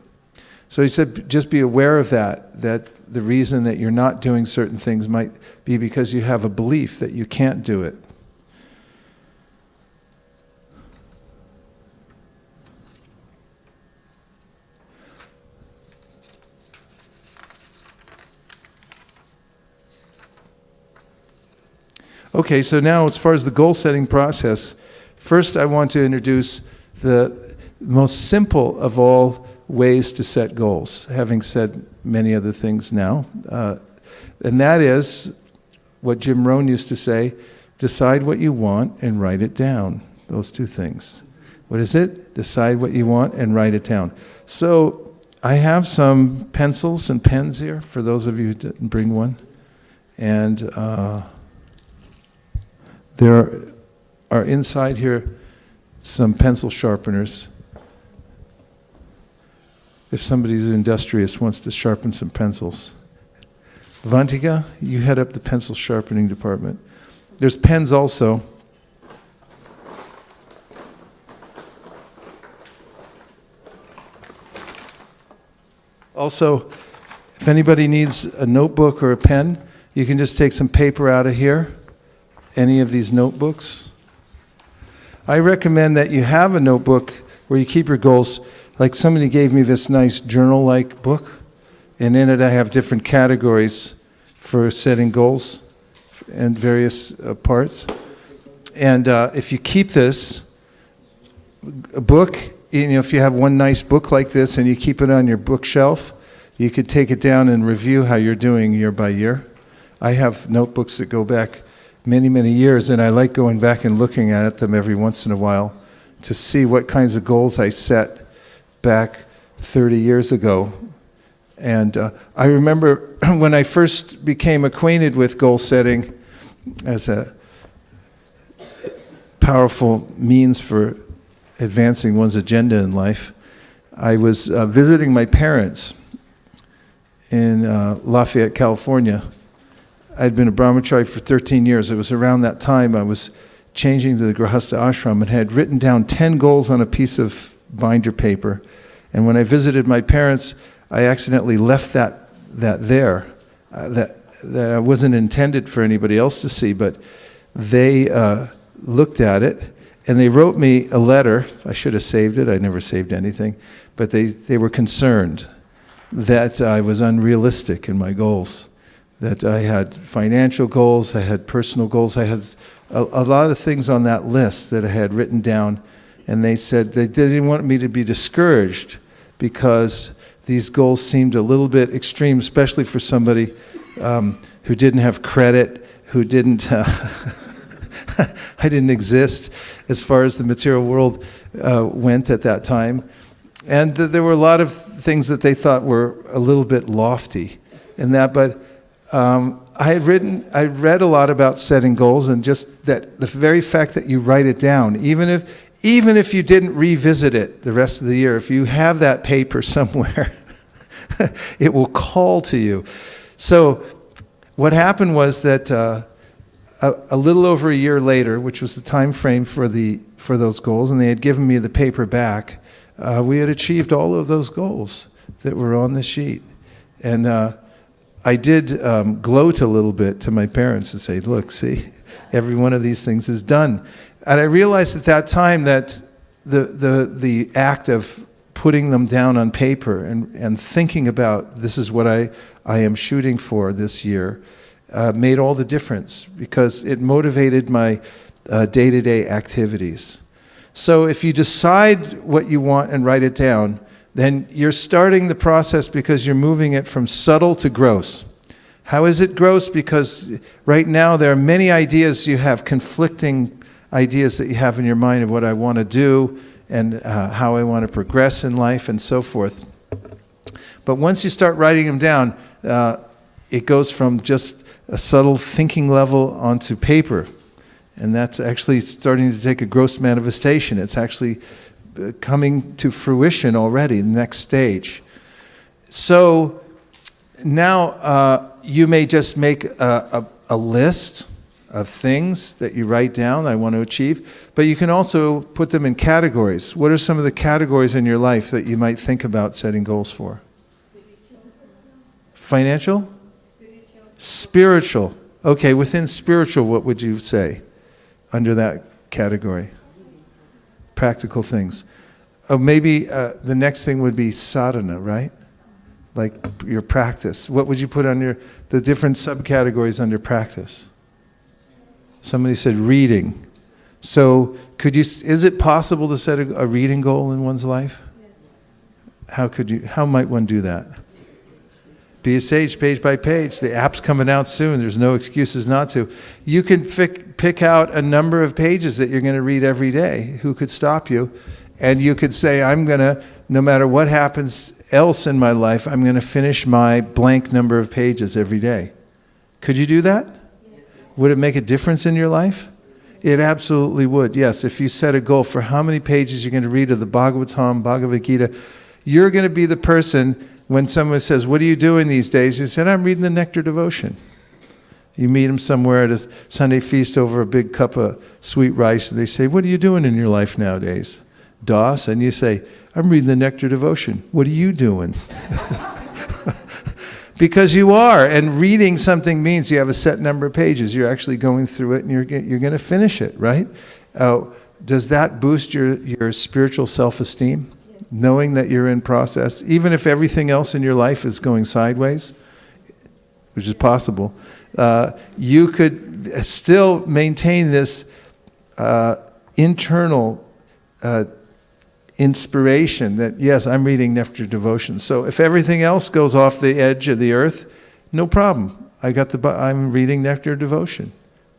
A: So he said, just be aware of that the reason that you're not doing certain things might be because you have a belief that you can't do it. Okay, so now as far as the goal-setting process, first I want to introduce the most simple of all ways to set goals, having said many other things now. And that is what Jim Rohn used to say, decide what you want and write it down. Those two things. What is it? Decide what you want and write it down. So I have some pencils and pens here for those of you who didn't bring one. And there are inside here some pencil sharpeners. If somebody's industrious, wants to sharpen some pencils. Vantika, you head up the pencil sharpening department. There's pens also. Also, if anybody needs a notebook or a pen, you can just take some paper out of here. Any of these notebooks. I recommend that you have a notebook where you keep your goals. Like somebody gave me this nice journal-like book, and in it I have different categories for setting goals and various parts. And if you keep this a book, if you have one nice book like this and you keep it on your bookshelf, You could take it down and review how you're doing year by year. I have notebooks that go back many, many years, and I like going back and looking at them every once in a while to see what kinds of goals I set back 30 years ago. And I remember when I first became acquainted with goal setting as a powerful means for advancing one's agenda in life, I was visiting my parents in Lafayette, California. I'd been a brahmachari for 13 years. It was around that time I was changing to the Grihastha ashram and had written down 10 goals on a piece of binder paper. And when I visited my parents, I accidentally left that there. That wasn't intended for anybody else to see, but they looked at it and they wrote me a letter. I should have saved it. I never saved anything. But they were concerned that I was unrealistic in my goals, that I had financial goals, I had personal goals, I had a lot of things on that list that I had written down, and they said they didn't want me to be discouraged because these goals seemed a little bit extreme, especially for somebody who didn't have credit, who didn't, I didn't exist as far as the material world went at that time. And there were a lot of things that they thought were a little bit lofty in that, but I read a lot about setting goals, and just that the very fact that you write it down, even if you didn't revisit it the rest of the year, if you have that paper somewhere, it will call to you. So what happened was that a little over a year later, which was the time frame for those goals, and they had given me the paper back, we had achieved all of those goals that were on the sheet. And I did gloat a little bit to my parents and say, look, see, every one of these things is done. And I realized at that time that the act of putting them down on paper and thinking about this is what I am shooting for this year made all the difference, because it motivated my day-to-day activities. So if you decide what you want and write it down, then you're starting the process because you're moving it from subtle to gross. How is it gross? Because right now there are many ideas you have, conflicting ideas that you have in your mind of what I want to do and how I want to progress in life and so forth. But once you start writing them down, it goes from just a subtle thinking level onto paper. And that's actually starting to take a gross manifestation. It's actually coming to fruition already, the next stage. So now you may just make a list of things that you write down I want to achieve, but you can also put them in categories. What are some of the categories in your life that you might think about setting goals for? Financial? Spiritual. Okay, within spiritual, what would you say under that category? Practical things. Maybe the next thing would be sadhana, right? Like your practice. What would you put on the different subcategories under practice? Somebody said reading. So is it possible to set a reading goal in one's life? Yes. How might one do that? Be a sage page by page. The app's coming out soon. There's no excuses not to. You can pick out a number of pages that you're going to read every day. Who could stop you? And you could say, I'm going to, no matter what happens else in my life, I'm going to finish my blank number of pages every day. Could you do that? Yes. Would it make a difference in your life? It absolutely would, yes. If you set a goal for how many pages you're going to read of the Bhagavatam, Bhagavad Gita, you're going to be the person, when someone says, what are you doing these days? You said, I'm reading the Nectar Devotion. You meet them somewhere at a Sunday feast over a big cup of sweet rice, and they say, what are you doing in your life nowadays? DOS, and you say, I'm reading the Nectar Devotion. What are you doing? Because you are, and reading something means you have a set number of pages. You're actually going through it, and you're going to finish it, right? Does that boost your spiritual self-esteem? Knowing that you're in process, even if everything else in your life is going sideways, which is possible, you could still maintain this internal inspiration that, yes, I'm reading Nectar Devotion. So if everything else goes off the edge of the earth, no problem. I'm reading Nectar Devotion.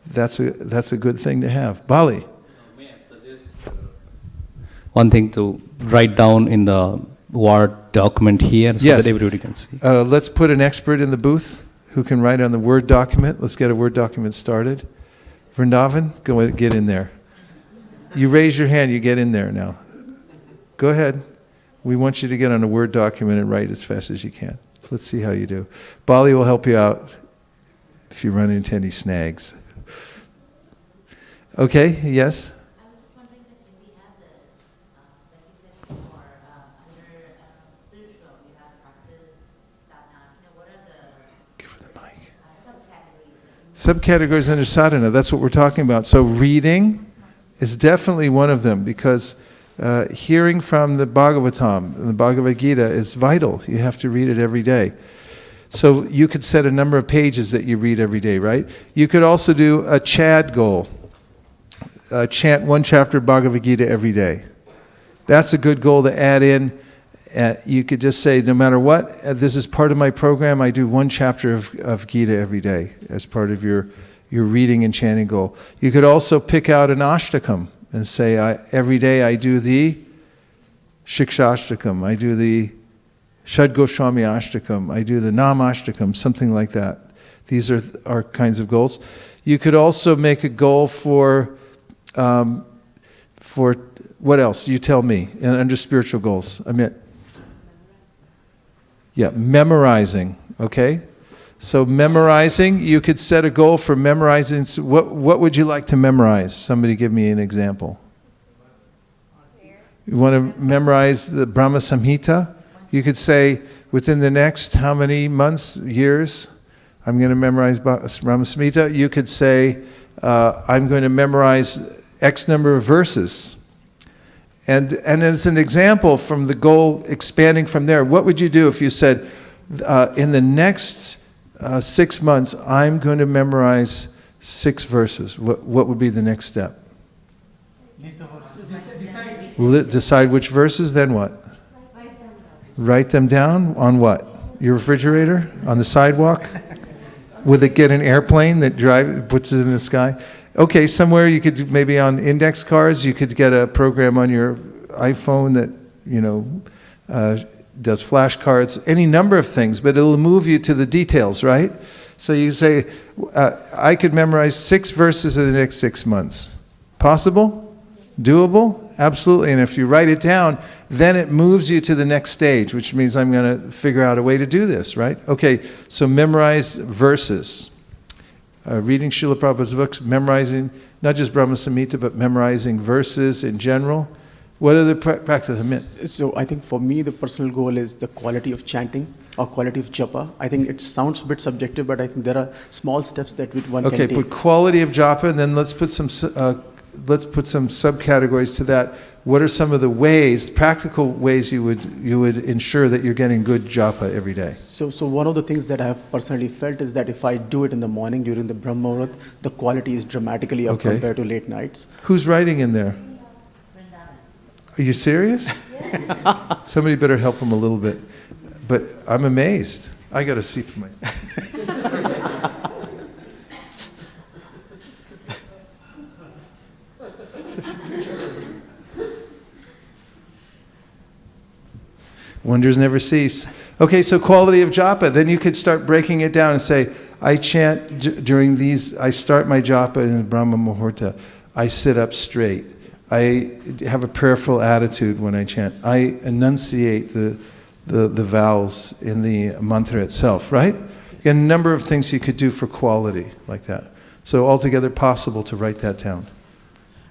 A: That's a good thing to have. Bali.
M: May I suggest one thing to write down in the Word document here so that everybody can see?
A: Let's put an expert in the booth who can write on the Word document. Let's get a Word document started. Vrindavan, go ahead, get in there. You raise your hand, you get in there now. Go ahead. We want you to get on a Word document and write as fast as you can. Let's see how you do. Bali will help you out if you run into any snags. Okay, yes?
H: I was just wondering that if we have the, like you said before, under spiritual, you have practice, sadhana, what are the
A: Give her the mic.
H: Subcategories?
A: Subcategories under sadhana, that's what we're talking about. So reading is definitely one of them because hearing from the Bhagavatam, the Bhagavad Gita is vital. You have to read it every day. So you could set a number of pages that you read every day, right? You could also do a Chad goal. Chant one chapter of Bhagavad Gita every day. That's a good goal to add in. You could just say, no matter what, this is part of my program, I do one chapter of Gita every day as part of your reading and chanting goal. You could also pick out an ashtakam and say, every day I do the Shikshashtakam, I do the Shad Goswami Ashtakam, I do the Nam Ashtakam, something like that. These are our kinds of goals. You could also make a goal for what else? You tell me. And under spiritual goals, Amit. Yeah, memorizing. Okay, so memorizing. You could set a goal for memorizing. What would you like to memorize? Somebody give me an example. You want to memorize the Brahma Samhita? You could say within the next how many months, years, I'm going to memorize Brahma Samhita. You could say I'm going to memorize X number of verses. And as an example from the goal, expanding from there, what would you do if you said, in the next 6 months, I'm going to memorize 6 verses? What would be the next step? Decide which verses, then what? Write them down on what? Your refrigerator? On the sidewalk? Would it get an airplane that puts it in the sky? Okay, somewhere you could, maybe on index cards, you could get a program on your iPhone that, does flashcards, any number of things, but it'll move you to the details, right? So you say, I could memorize 6 verses in the next 6 months. Possible? Doable? Absolutely. And if you write it down, then it moves you to the next stage, which means I'm going to figure out a way to do this, right? Okay, so memorize verses. Reading Srila Prabhupada's books, memorizing not just Brahma Samhita, but memorizing verses in general. What are the practices?
N: So I think for me, the personal goal is the quality of chanting or quality of japa. I think it sounds a bit subjective, but I think there are small steps that one can take.
A: Okay, put quality of japa, and then let's put some subcategories to that. What are some of the ways, practical ways you would ensure that you're getting good japa every day?
N: So one of the things that I have personally felt is that if I do it in the morning during the Brahma Muhurat, the quality is dramatically up compared to late nights.
A: Who's writing in there? Are you serious? Somebody better help him a little bit. But I'm amazed. I got a seat for myself. Wonders never cease. Okay, so quality of japa. Then you could start breaking it down and say, I chant during these, I start my japa in the Brahma Muhurta. I sit up straight. I have a prayerful attitude when I chant. I enunciate the vowels in the mantra itself, right? A number of things you could do for quality like that. So altogether possible to write that down.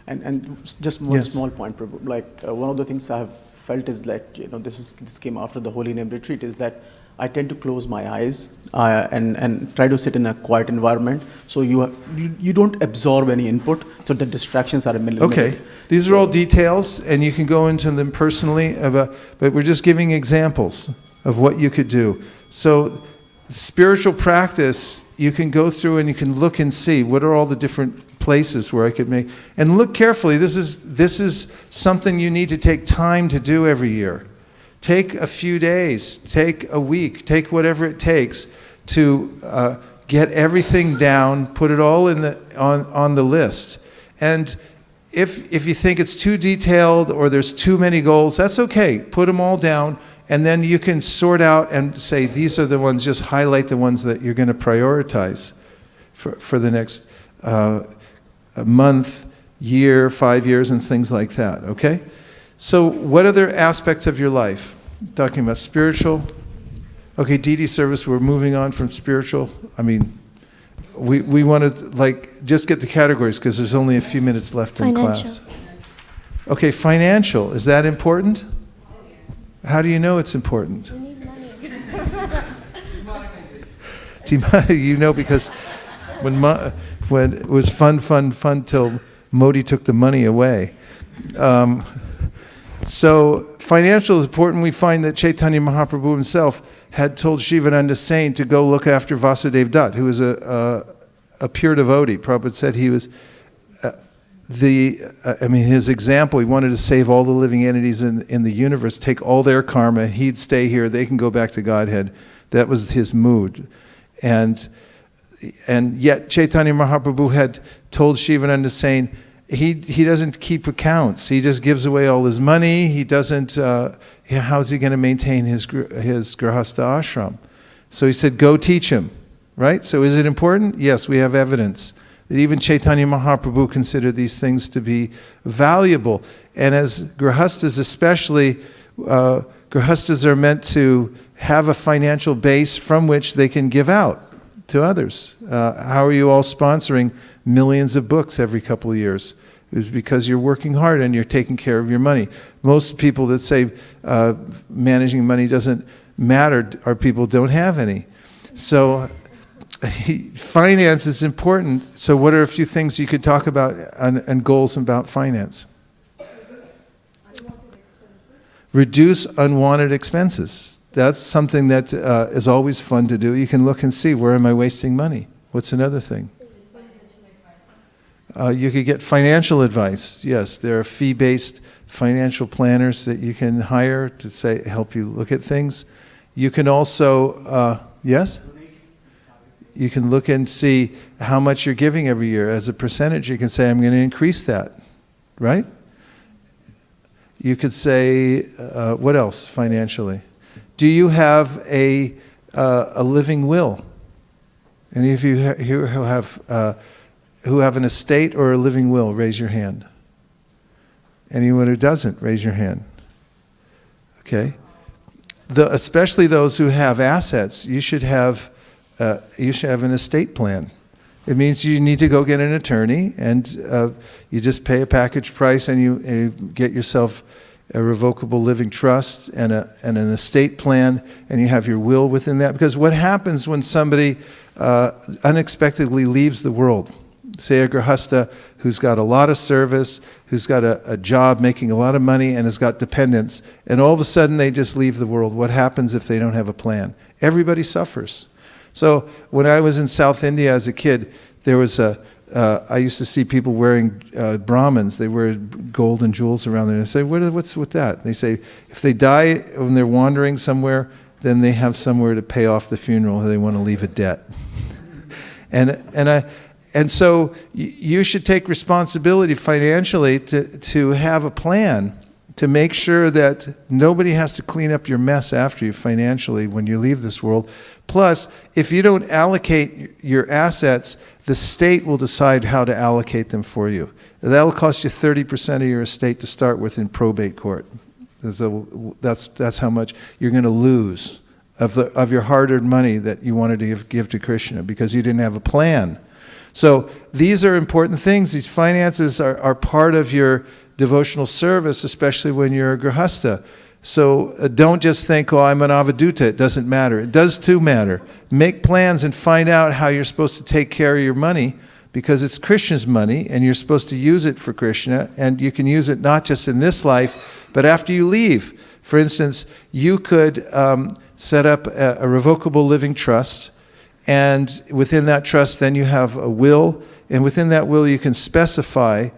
N: And just one small point, Prabhu. Like one of the things I have felt is that, this came after the Holy Name retreat, is that I tend to close my eyes and try to sit in a quiet environment, so you don't absorb any input, so the distractions are limited.
A: Okay, these are all details, and you can go into them personally, but we're just giving examples of what you could do. So spiritual practice you can go through and you can look and see what are all the different places where I could make, and look carefully. This is something you need to take time to do every year. Take a few days, take a week, take whatever it takes to get everything down, put it all in on the list. And if you think it's too detailed or there's too many goals, that's okay. Put them all down, and then you can sort out and say, these are the ones, just highlight the ones that you're going to prioritize for the next month, year, 5 years, and things like that, okay? So what other aspects of your life? Talking about spiritual. Okay, DD service, we're moving on from spiritual. I mean, we want to just get the categories because there's only a few minutes left in class. Okay, financial, is that important? How do you know it's important?
G: We need money.
A: You know, because when it was fun till Modi took the money away. So financial is important. We find that Chaitanya Mahaprabhu himself had told Shivananda Sain to go look after Vasudev Dutt, who was a pure devotee. Prabhupada said he was his example, he wanted to save all the living entities in the universe, take all their karma, he'd stay here, they can go back to Godhead. That was his mood. And yet Chaitanya Mahaprabhu had told Shivananda Sain, he doesn't keep accounts. He just gives away all his money. He doesn't, how's he going to maintain his grahastha ashram? So he said, go teach him, right? So is it important? Yes, we have evidence that even Chaitanya Mahaprabhu considered these things to be valuable. And as grahasthas especially, grahasthas are meant to have a financial base from which they can give out to others. How are you all sponsoring millions of books every couple of years? It's because you're working hard and you're taking care of your money. Most people that say managing money doesn't matter are people who don't have any. So finance is important. So what are a few things you could talk about and goals about finance? Reduce unwanted expenses. That's something that is always fun to do. You can look and see, where am I wasting money? What's another thing? You could get financial advice. Yes, there are fee-based financial planners that you can hire to help you look at things. You can also, yes? You can look and see how much you're giving every year. As a percentage, you can say, I'm going to increase that, right? You could say, what else financially? Do you have a living will? Any of you here who have an estate or a living will, raise your hand. Anyone who doesn't, raise your hand. Okay. Especially those who have assets, you should have an estate plan. It means you need to go get an attorney, and you just pay a package price, and you get yourself a revocable living trust and an estate plan, and you have your will within that. Because what happens when somebody unexpectedly leaves the world? Say a grahastha who's got a lot of service, who's got a job making a lot of money and has got dependents, and all of a sudden they just leave the world. What happens if they don't have a plan? Everybody suffers. So when I was in South India as a kid, there was I used to see people wearing Brahmins. They wear gold and jewels around there. And I say, what's with that? They say, if they die when they're wandering somewhere, then they have somewhere to pay off the funeral. They want to leave a debt. And so you should take responsibility financially to have a plan to make sure that nobody has to clean up your mess after you financially when you leave this world. Plus, if you don't allocate your assets, the state will decide how to allocate them for you. That'll cost you 30% of your estate to start with in probate court. That's how much you're going to lose of your hard-earned money that you wanted to give to Krishna because you didn't have a plan. So these are important things. These finances are part of your devotional service, especially when you're a grahastha. So don't just think, oh, I'm an avaduta, it doesn't matter. It does too matter. Make plans and find out how you're supposed to take care of your money, because it's Krishna's money and you're supposed to use it for Krishna, and you can use it not just in this life, but after you leave. For instance, you could set up a revocable living trust, And within that trust, then you have a will, and within that will you can specify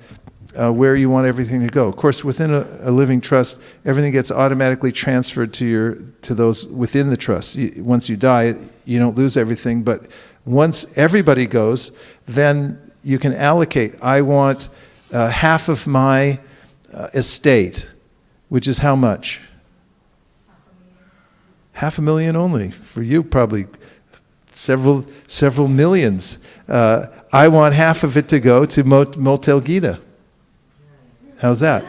A: where you want everything to go. Of course, within a living trust, everything gets automatically transferred to those within the trust. Once you die, you don't lose everything, but once everybody goes, then you can allocate. I want half of my estate, which is how much? $500,000 only. For you, probably several millions. I want half of it to go to Motel Gita. How's that?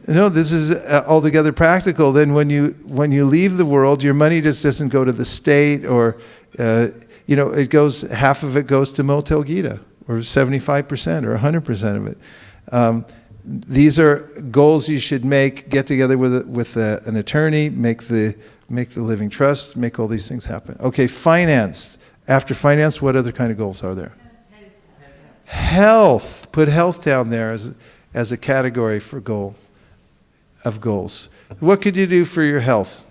A: No, this is altogether practical. Then when you leave the world, your money just doesn't go to the state, or it goes, half of it goes to Motel Gita, or 75% or 100% of it. These are goals you should make. Get together with an attorney, make the living trust, make all these things happen. Okay, finance. After finance, what other kind of goals are there? Health. Put health down there as a category for goals. What could you do for your health?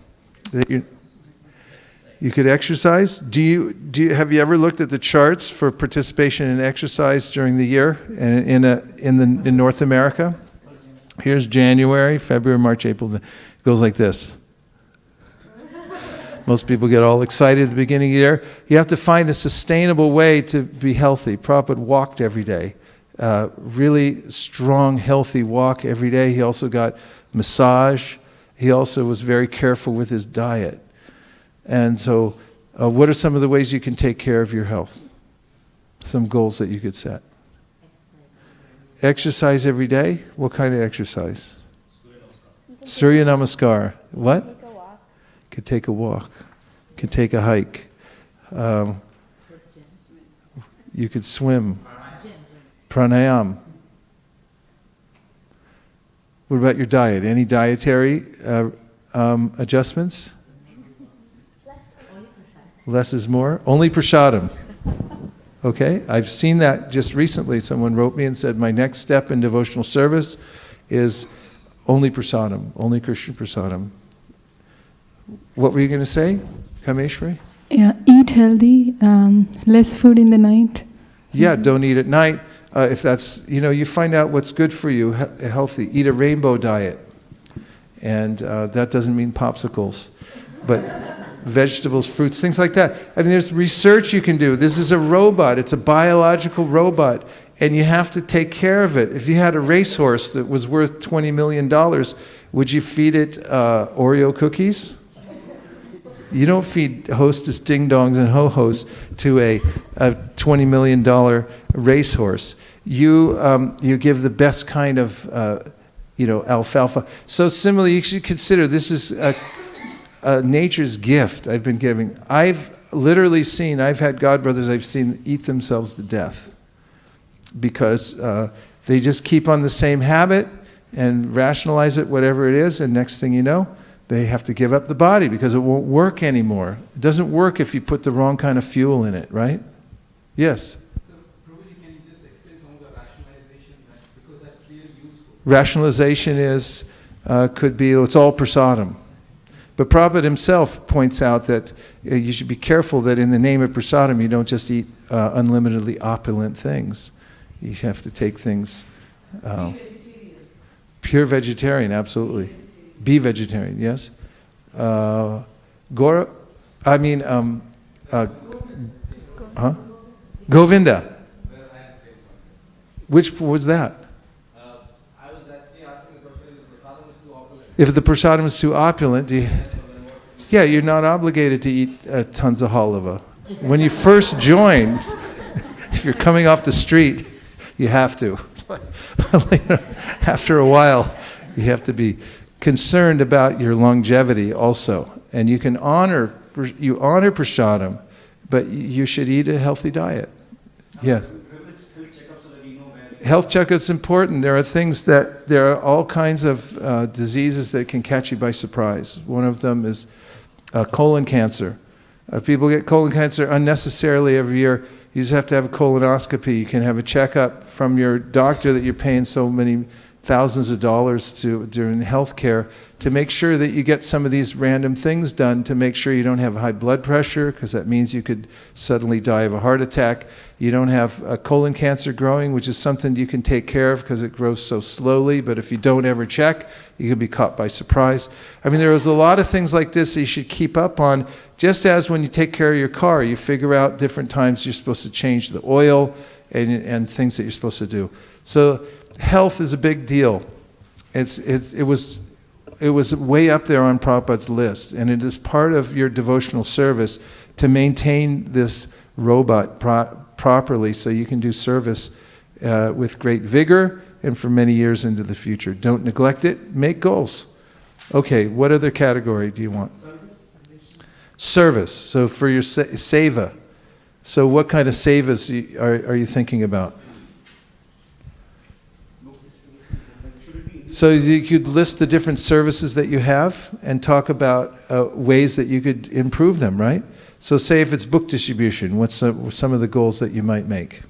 A: You could exercise. Have you ever looked at the charts for participation in exercise during the year in North America? Here's January, February, March, April. It goes like this. Most people get all excited at the beginning of the year. You have to find a sustainable way to be healthy. Prabhupada walked every day. Really strong, healthy walk every day. He also got massage. He also was very careful with his diet. And so, what are some of the ways you can take care of your health? Some goals that you could set. Exercise every day? What kind of exercise? Surya Namaskar. What? Could take a walk. Could take a hike. You could swim. Pranayam. What about your diet? Any dietary adjustments? Less is more? Only prasadam. Okay, I've seen that just recently. Someone wrote me and said, my next step in devotional service is only prasadam, only Krishna prasadam. What were you going to say, Kameshwari?
O: Yeah, eat healthy, less food in the night.
A: Yeah, don't eat at night. If that's, you find out what's good for you, healthy. Eat a rainbow diet. And that doesn't mean popsicles, but vegetables, fruits, things like that. I mean, there's research you can do. This is a robot. It's a biological robot, and you have to take care of it. If you had a racehorse that was worth $20 million, would you feed it Oreo cookies? You don't feed Hostess ding-dongs and ho-hos to a $20 million racehorse. You give the best kind of alfalfa. So similarly, you should consider this is nature's gift I've been giving. I've literally seen, I've had godbrothers I've seen eat themselves to death because they just keep on the same habit and rationalize it, whatever it is, and next thing you know, they have to give up the body because it won't work anymore. It doesn't work if you put the wrong kind of fuel in it, right? Yes?
I: So, Prabhuji, can you just explain some of the rationalization because that's really useful?
A: Rationalization is, could be, it's all prasadam. But Prabhupada himself points out that you should be careful that in the name of prasadam you don't just eat unlimitedly opulent things. You have to take things... pure vegetarian, absolutely. Be vegetarian, yes. Govinda. Which was that?
P: I was actually asking the question, if the prasadam is too opulent.
A: If the prasadam is too opulent, you're not obligated to eat tons of halava. When you first join, if you're coming off the street, you have to. After a while, you have to be concerned about your longevity also. And you can honor prasadam, but you should eat a healthy diet. Yes. Health checkups important. There are all kinds of diseases that can catch you by surprise. One of them is colon cancer. People get colon cancer unnecessarily every year. You just have to have a colonoscopy. You can have a checkup from your doctor that you're paying so many thousands of dollars during healthcare to make sure that you get some of these random things done to make sure you don't have high blood pressure, because that means you could suddenly die of a heart attack. You don't have colon cancer growing, which is something you can take care of because it grows so slowly, but if you don't ever check, you could be caught by surprise. I mean, there's a lot of things like this that you should keep up on, just as when you take care of your car, you figure out different times you're supposed to change the oil and things that you're supposed to do. So health is a big deal. It was way up there on Prabhupada's list, and it is part of your devotional service to maintain this robot properly so you can do service with great vigor and for many years into the future. Don't neglect it. Make goals. Okay, what other category do you want? Service. So for your seva. So what kind of sevas are you thinking about? So you could list the different services that you have and talk about ways that you could improve them, right? So say if it's book distribution, what's some of the goals that you might make?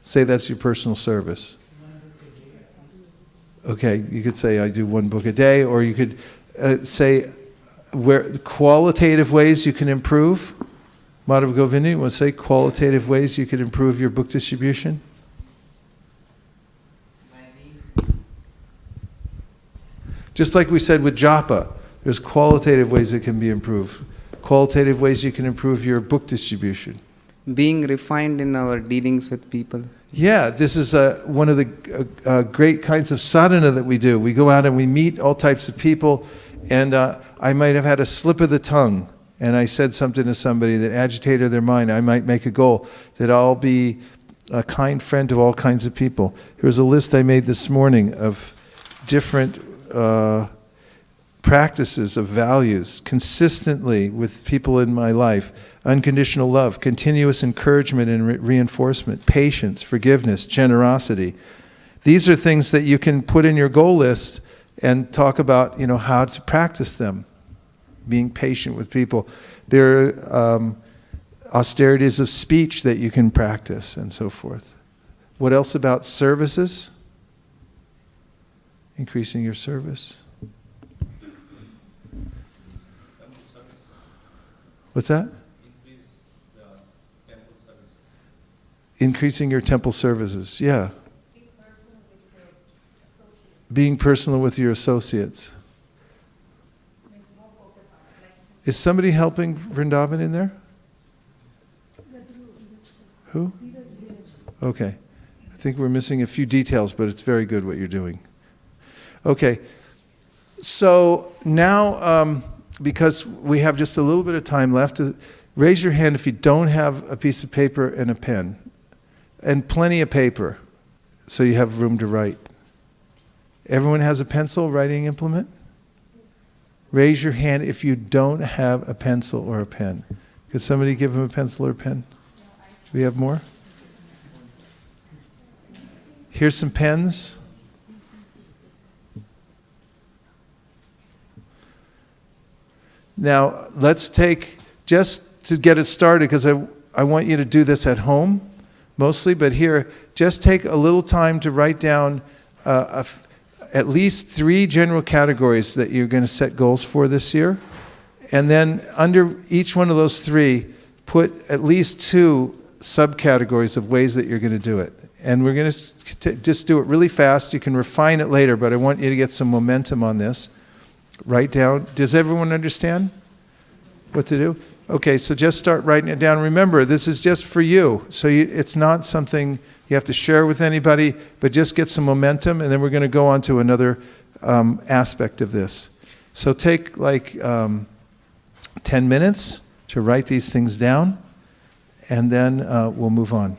A: Say that's your personal service. Okay, you could say I do one book a day, or you could say qualitative ways you can improve. Madhav Govinda, you want to say qualitative ways you could improve your book distribution? Just like we said with Japa, there's qualitative ways it can be improved. Qualitative ways you can improve your book distribution.
Q: Being refined in our dealings with people.
A: Yeah, this is one of the great kinds of sadhana that we do. We go out and we meet all types of people, and I might have had a slip of the tongue, and I said something to somebody that agitated their mind. I might make a goal that I'll be a kind friend to all kinds of people. Here's a list I made this morning of different practices of values consistently with people in my life. Unconditional love, continuous encouragement and reinforcement, patience, forgiveness, generosity. These are things that you can put in your goal list and talk about, how to practice them. Being patient with people. There are austerities of speech that you can practice and so forth. What else about services? Increasing your service. What's that? Increasing your temple services. Yeah. Being personal with your associates. Is somebody helping Vrindavan in there? Who? Okay. I think we're missing a few details, but it's very good what you're doing. Okay. So now, because we have just a little bit of time left, raise your hand if you don't have a piece of paper and a pen. And plenty of paper, so you have room to write. Everyone has a pencil, writing implement? Raise your hand if you don't have a pencil or a pen. Could somebody give him a pencil or a pen? Do we have more? Here's some pens. Now, let's take, just to get it started, because I want you to do this at home, mostly, but here, just take a little time to write down at least 3 general categories that you're going to set goals for this year. And then under each one of those 3, put at least 2 subcategories of ways that you're going to do it. And we're going to just do it really fast. You can refine it later, but I want you to get some momentum on this. Write down. Does everyone understand what to do? Okay, so just start writing it down. Remember, this is just for you. So it's not something you have to share with anybody, but just get some momentum, and then we're going to go on to another aspect of this. So take 10 minutes to write these things down, and then we'll move on.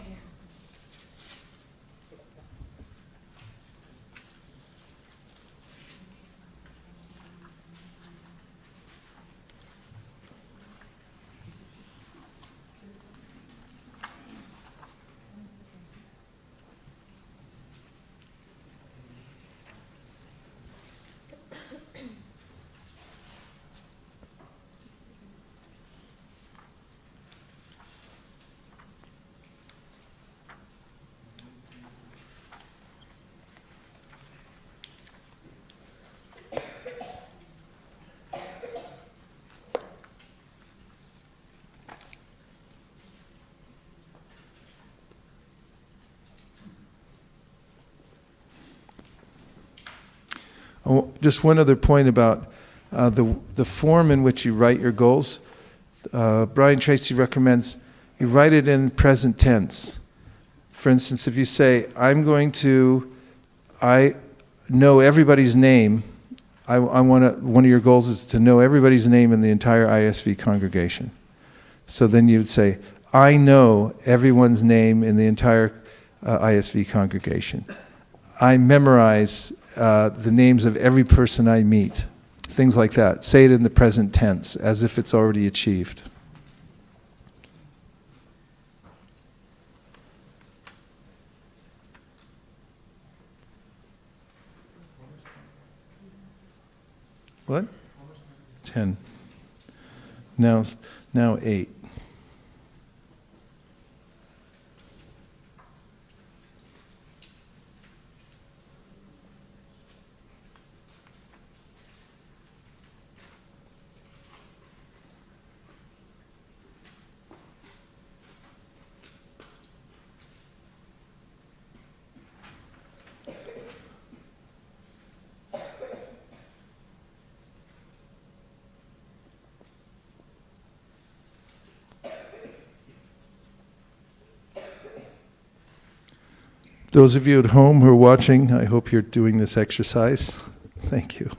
A: just one other point about the form in which you write your goals. Brian Tracy recommends you write it in present tense. For instance, if you say, I know everybody's name, one of your goals is to know everybody's name in the entire ISV congregation. So then you'd say, I know everyone's name in the entire ISV congregation. I memorize the names of every person I meet. Things like that. Say it in the present tense, as if it's already achieved. What? 10. Now 8. Those of you at home who are watching, I hope you're doing this exercise. Thank you.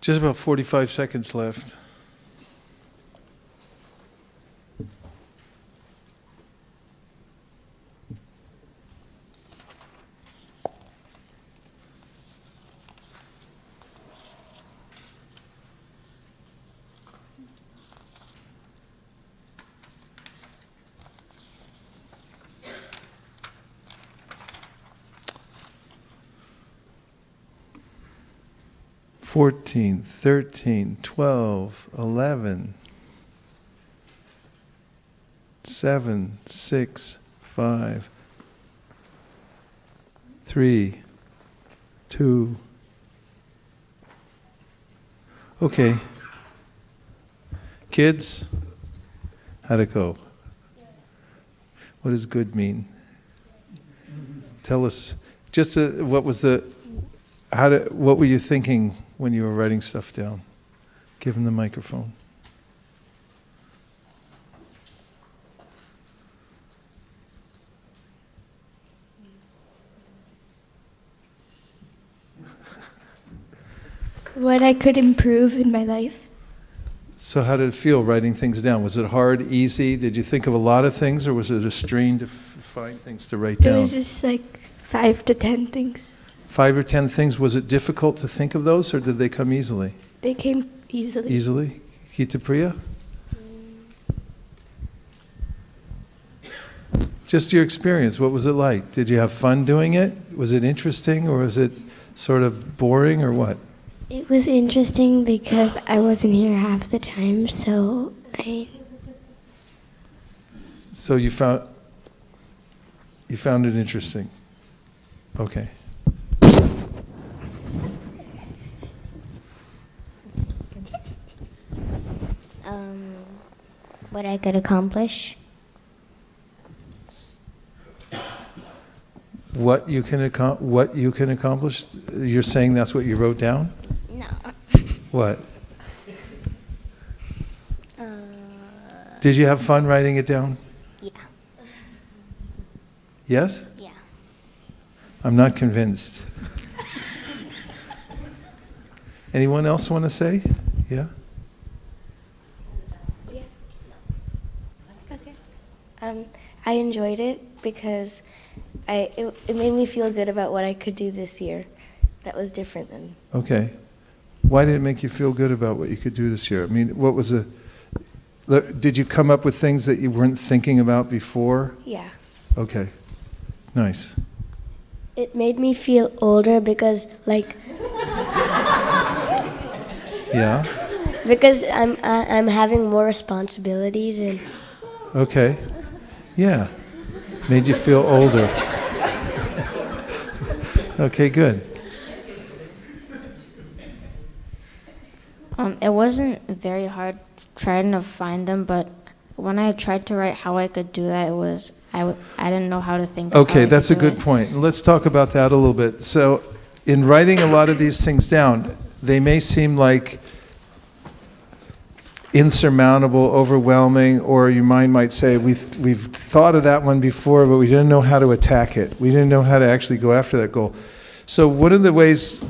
A: Just about 45 seconds left. Fourteen, 13, 12, 11, 7, 6, 5, 3, 2. Okay. Kids, how'd it go? What does good mean? Tell us, just what were you thinking when you were writing stuff down? Give him the microphone.
G: What I could improve in my life.
A: So how did it feel writing things down? Was it hard, easy? Did you think of a lot of things, or was it a strain to find things to write down?
G: It was just like 5 to 10 things.
A: 5 or 10 things. Was it difficult to think of those, or did they come easily?
G: They came easily.
A: Easily? Gita Priya? Just your experience, what was it like? Did you have fun doing it? Was it interesting, or was it sort of boring, or what?
G: It was interesting because I wasn't here half the time, so
A: So you found it interesting. Okay.
R: What I could accomplish.
A: What you can accomplish? You're saying that's what you wrote down?
R: No.
A: What? Did you have fun writing it down?
R: Yeah.
A: Yes?
R: Yeah.
A: I'm not convinced. Anyone else want to say? Yeah?
S: I enjoyed it because it made me feel good about what I could do this year. That was different than.
A: Okay. Why did it make you feel good about what you could do this year? I mean, did you come up with things that you weren't thinking about before?
S: Yeah.
A: Okay. Nice.
S: It made me feel older because, like.
A: Yeah.
S: Because I'm having more responsibilities and.
A: Okay. Yeah. Made you feel older. Okay, good.
R: It wasn't very hard trying to find them, but when I tried to write how I could do that, I didn't know how to think.
A: Okay, that's a good point. Let's talk about that a little bit. So, in writing a lot of these things down, they may seem like insurmountable, overwhelming, or your mind might say, we've thought of that one before, but we didn't know how to attack it. We didn't know how to actually go after that goal. So one of the ways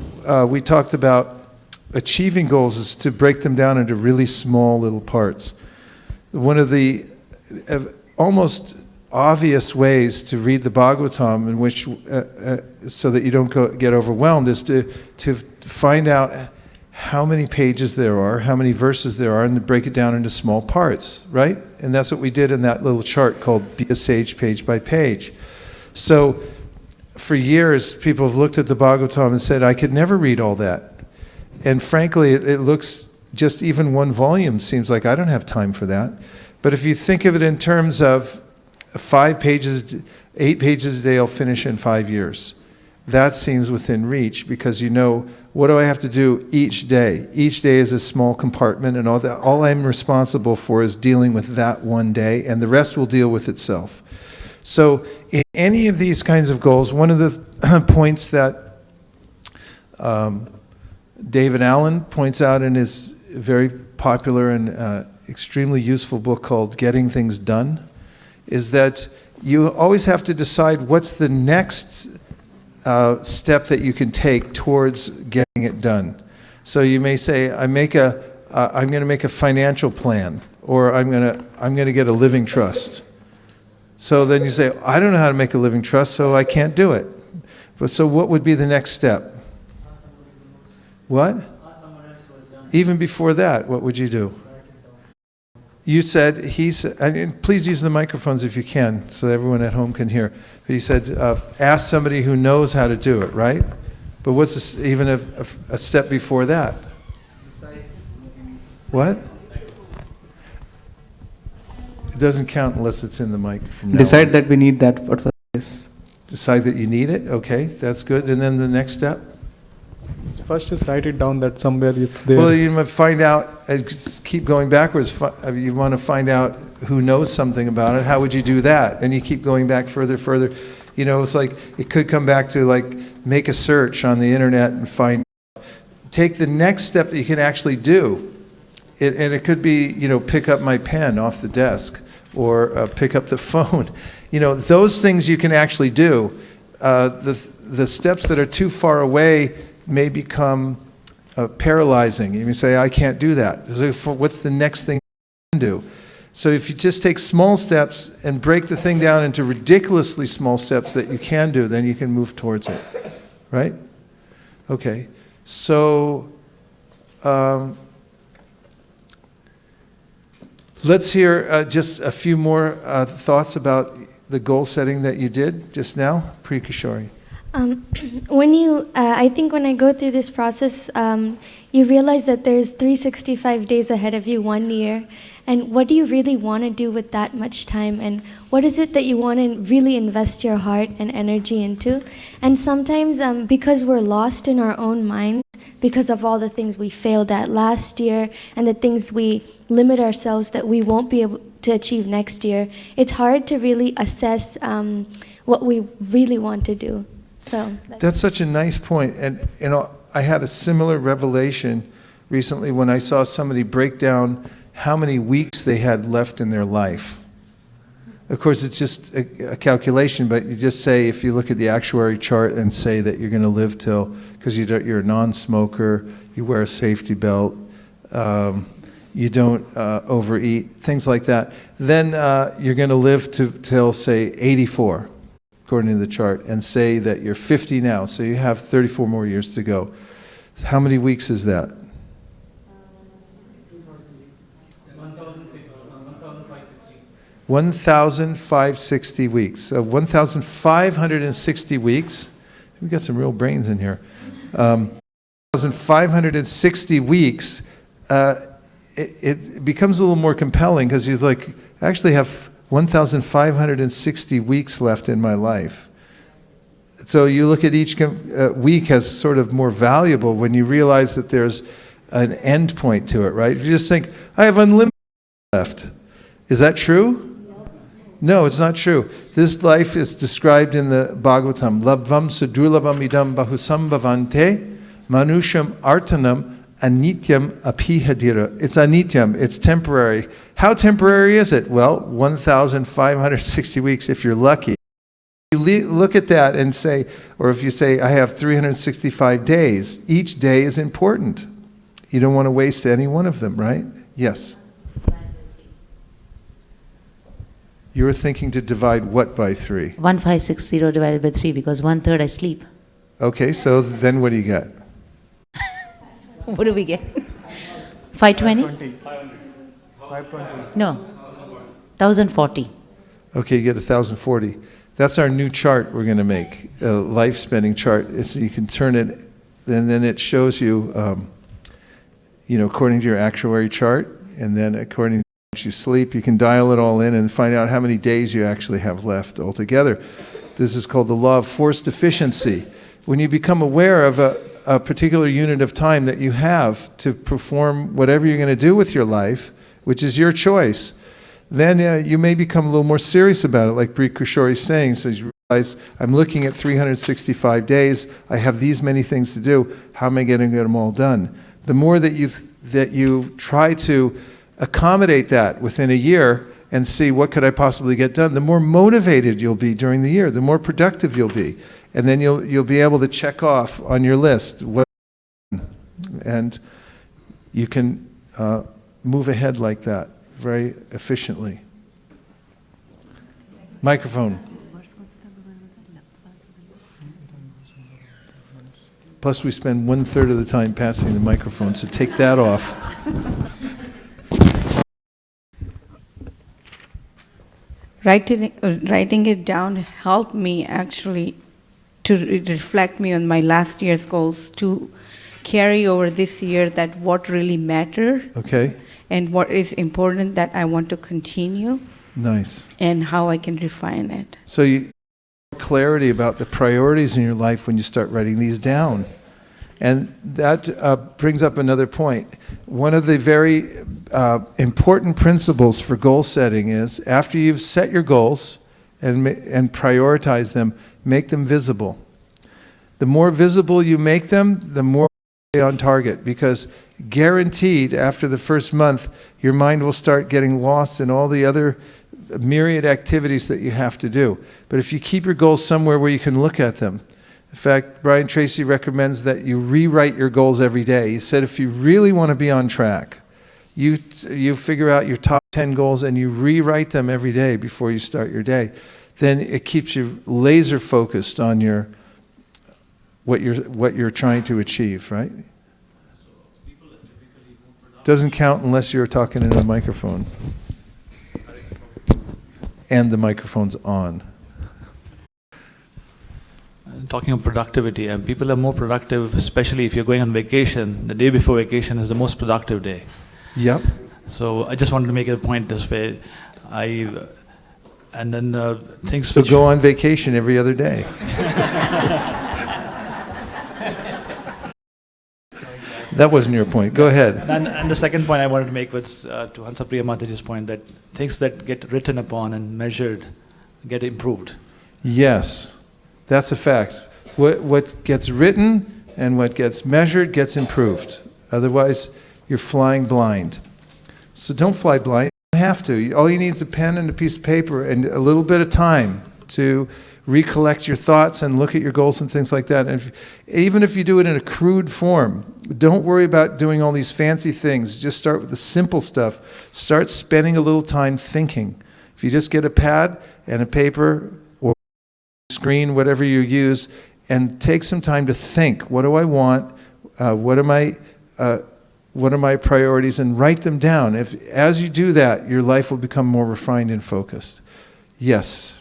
A: we talked about achieving goals is to break them down into really small little parts. One of the almost obvious ways to read the Bhagavatam in which, so that you don't get overwhelmed, is to find out how many pages there are, how many verses there are, and to break it down into small parts, right? And that's what we did in that little chart called Be a Sage Page by Page. So for years, people have looked at the Bhagavatam and said, I could never read all that. And frankly, it looks, just even one volume seems like I don't have time for that. But if you think of it in terms of 5 pages, 8 pages a day, I'll finish in 5 years. That seems within reach because you know, what do I have to do each day? Each day is a small compartment, and all I'm responsible for is dealing with that one day, and the rest will deal with itself. So in any of these kinds of goals, one of the points that David Allen points out in his very popular and extremely useful book called Getting Things Done is that you always have to decide what's the next step that you can take towards getting it done. So you may say, I'm going to make a financial plan, or I'm going to get a living trust. So then you say, I don't know how to make a living trust, so I can't do it. But so what would be the next step? What? Even before that, what would you do? You said, and please use the microphones if you can, so everyone at home can hear. But he said, ask somebody who knows how to do it, right? But what's even a step before that? What? It doesn't count unless it's in the mic. From now
Q: Decide
A: on.
Q: that we need that. What was this?
A: Decide that you need it. Okay, that's good. And then the next step?
L: First, just write it down that somewhere it's there.
A: Well, you might find out. Keep going backwards. You want to find out who knows something about it. How would you do that? Then you keep going back further. You know, it's like it could come back to like make a search on the internet and find. Take the next step that you can actually do. And it could be, you know, pick up my pen off the desk, or pick up the phone. You know, those things you can actually do. The steps that are too far away may become paralyzing. You may say, I can't do that. So what's the next thing you can do? So if you just take small steps and break the thing down into ridiculously small steps that you can do, then you can move towards it. Right? Okay. So let's hear just a few more thoughts about the goal setting that you did just now. Priya Kishori.
G: I think when I go through this process, you realize that there's 365 days ahead of you, 1 year. And what do you really want to do with that much time? And what is it that you want to really invest your heart and energy into? And sometimes because we're lost in our own minds, because of all the things we failed at last year and the things we limit ourselves that we won't be able to achieve next year, it's hard to really assess what we really want to do. So
A: that's such a nice point. And you know, I had a similar revelation recently when I saw somebody break down how many weeks they had left in their life. Of course, it's just a calculation, but you just say, if you look at the actuary chart and say that you're going to live till, because you're a non-smoker, you wear a safety belt, you don't overeat, things like that, then you're going to live till, say, 84. According to the chart, and say that you're 50 now, so you have 34 more years to go. How many weeks is that? 1,560 weeks. So 1,560 weeks. We've got some real brains in here. 1,560 weeks. It becomes a little more compelling because you actually have 1,560 weeks left in my life. So you look at each week as sort of more valuable when you realize that there's an end point to it, right? If you just think, I have unlimited left. Is that true? No, it's not true. This life is described in the Bhagavatam. Labvam sudurlabam idam bahusam bhavante manusham artanam anityam apihadira. It's anityam, it's temporary. How temporary is it? Well, 1,560 weeks if you're lucky. You look at that and say, or if you say, I have 365 days, each day is important. You don't want to waste any one of them, right? Yes. You were thinking to divide what by 3?
H: 1560 divided by 3, because 1/3 I sleep.
A: Okay, so then what do you get?
H: What do we get? 520?
L: 520.
H: No. 1040.
A: Okay, you get 1040. That's our new chart we're going to make, a life spending chart. You can turn it, and then it shows you, according to your actuary chart, and then according to how you sleep, you can dial it all in and find out how many days you actually have left altogether. This is called the law of force deficiency. When you become aware of a particular unit of time that you have to perform whatever you're going to do with your life, which is your choice, then you may become a little more serious about it, like Bri Kishore is saying. So you realize, I'm looking at 365 days, I have these many things to do, how am I going to get them all done? The more that you try to accommodate that within a year and see what could I possibly get done, the more motivated you'll be during the year, the more productive you'll be. And then you'll be able to check off on your list And you can move ahead like that very efficiently. Microphone. Plus we spend 1/3 of the time passing the microphone, so take that off.
C: Writing it down helped me actually to reflect me on my last year's goals, to carry over this year that what really mattered.
A: Okay.
C: And what is important that I want to continue.
A: Nice.
C: And how I can refine it.
A: So you clarity about the priorities in your life when you start writing these down. And that brings up another point. One of the very important principles for goal setting is after you've set your goals and prioritize them, make them visible. The more visible you make them, the more on target, because guaranteed after the first month, your mind will start getting lost in all the other myriad activities that you have to do. But if you keep your goals somewhere where you can look at them, in fact, Brian Tracy recommends that you rewrite your goals every day. He said if you really want to be on track, you figure out your top 10 goals and you rewrite them every day before you start your day. Then it keeps you laser focused on what you're trying to achieve, right? Doesn't count unless you're talking in a microphone. And the microphone's on.
T: Talking of productivity, and people are more productive, especially if you're going on vacation. The day before vacation is the most productive day.
A: Yep.
T: So I just wanted to make a point this way. And then things.
A: So go on vacation every other day. That wasn't your point. Go ahead.
T: And the second point I wanted to make was to answer Priya Mataji's point, that things that get written upon and measured get improved.
A: Yes. That's a fact. What gets written and what gets measured gets improved. Otherwise, you're flying blind. So don't fly blind. You don't have to. All you need is a pen and a piece of paper and a little bit of time to recollect your thoughts and look at your goals and things like that. And even if you do it in a crude form, don't worry about doing all these fancy things. Just start with the simple stuff. Start spending a little time thinking. If you just get a pad and a paper or screen, whatever you use, and take some time to think, what do I want? What are my priorities? And write them down. As you do that, your life will become more refined and focused. Yes.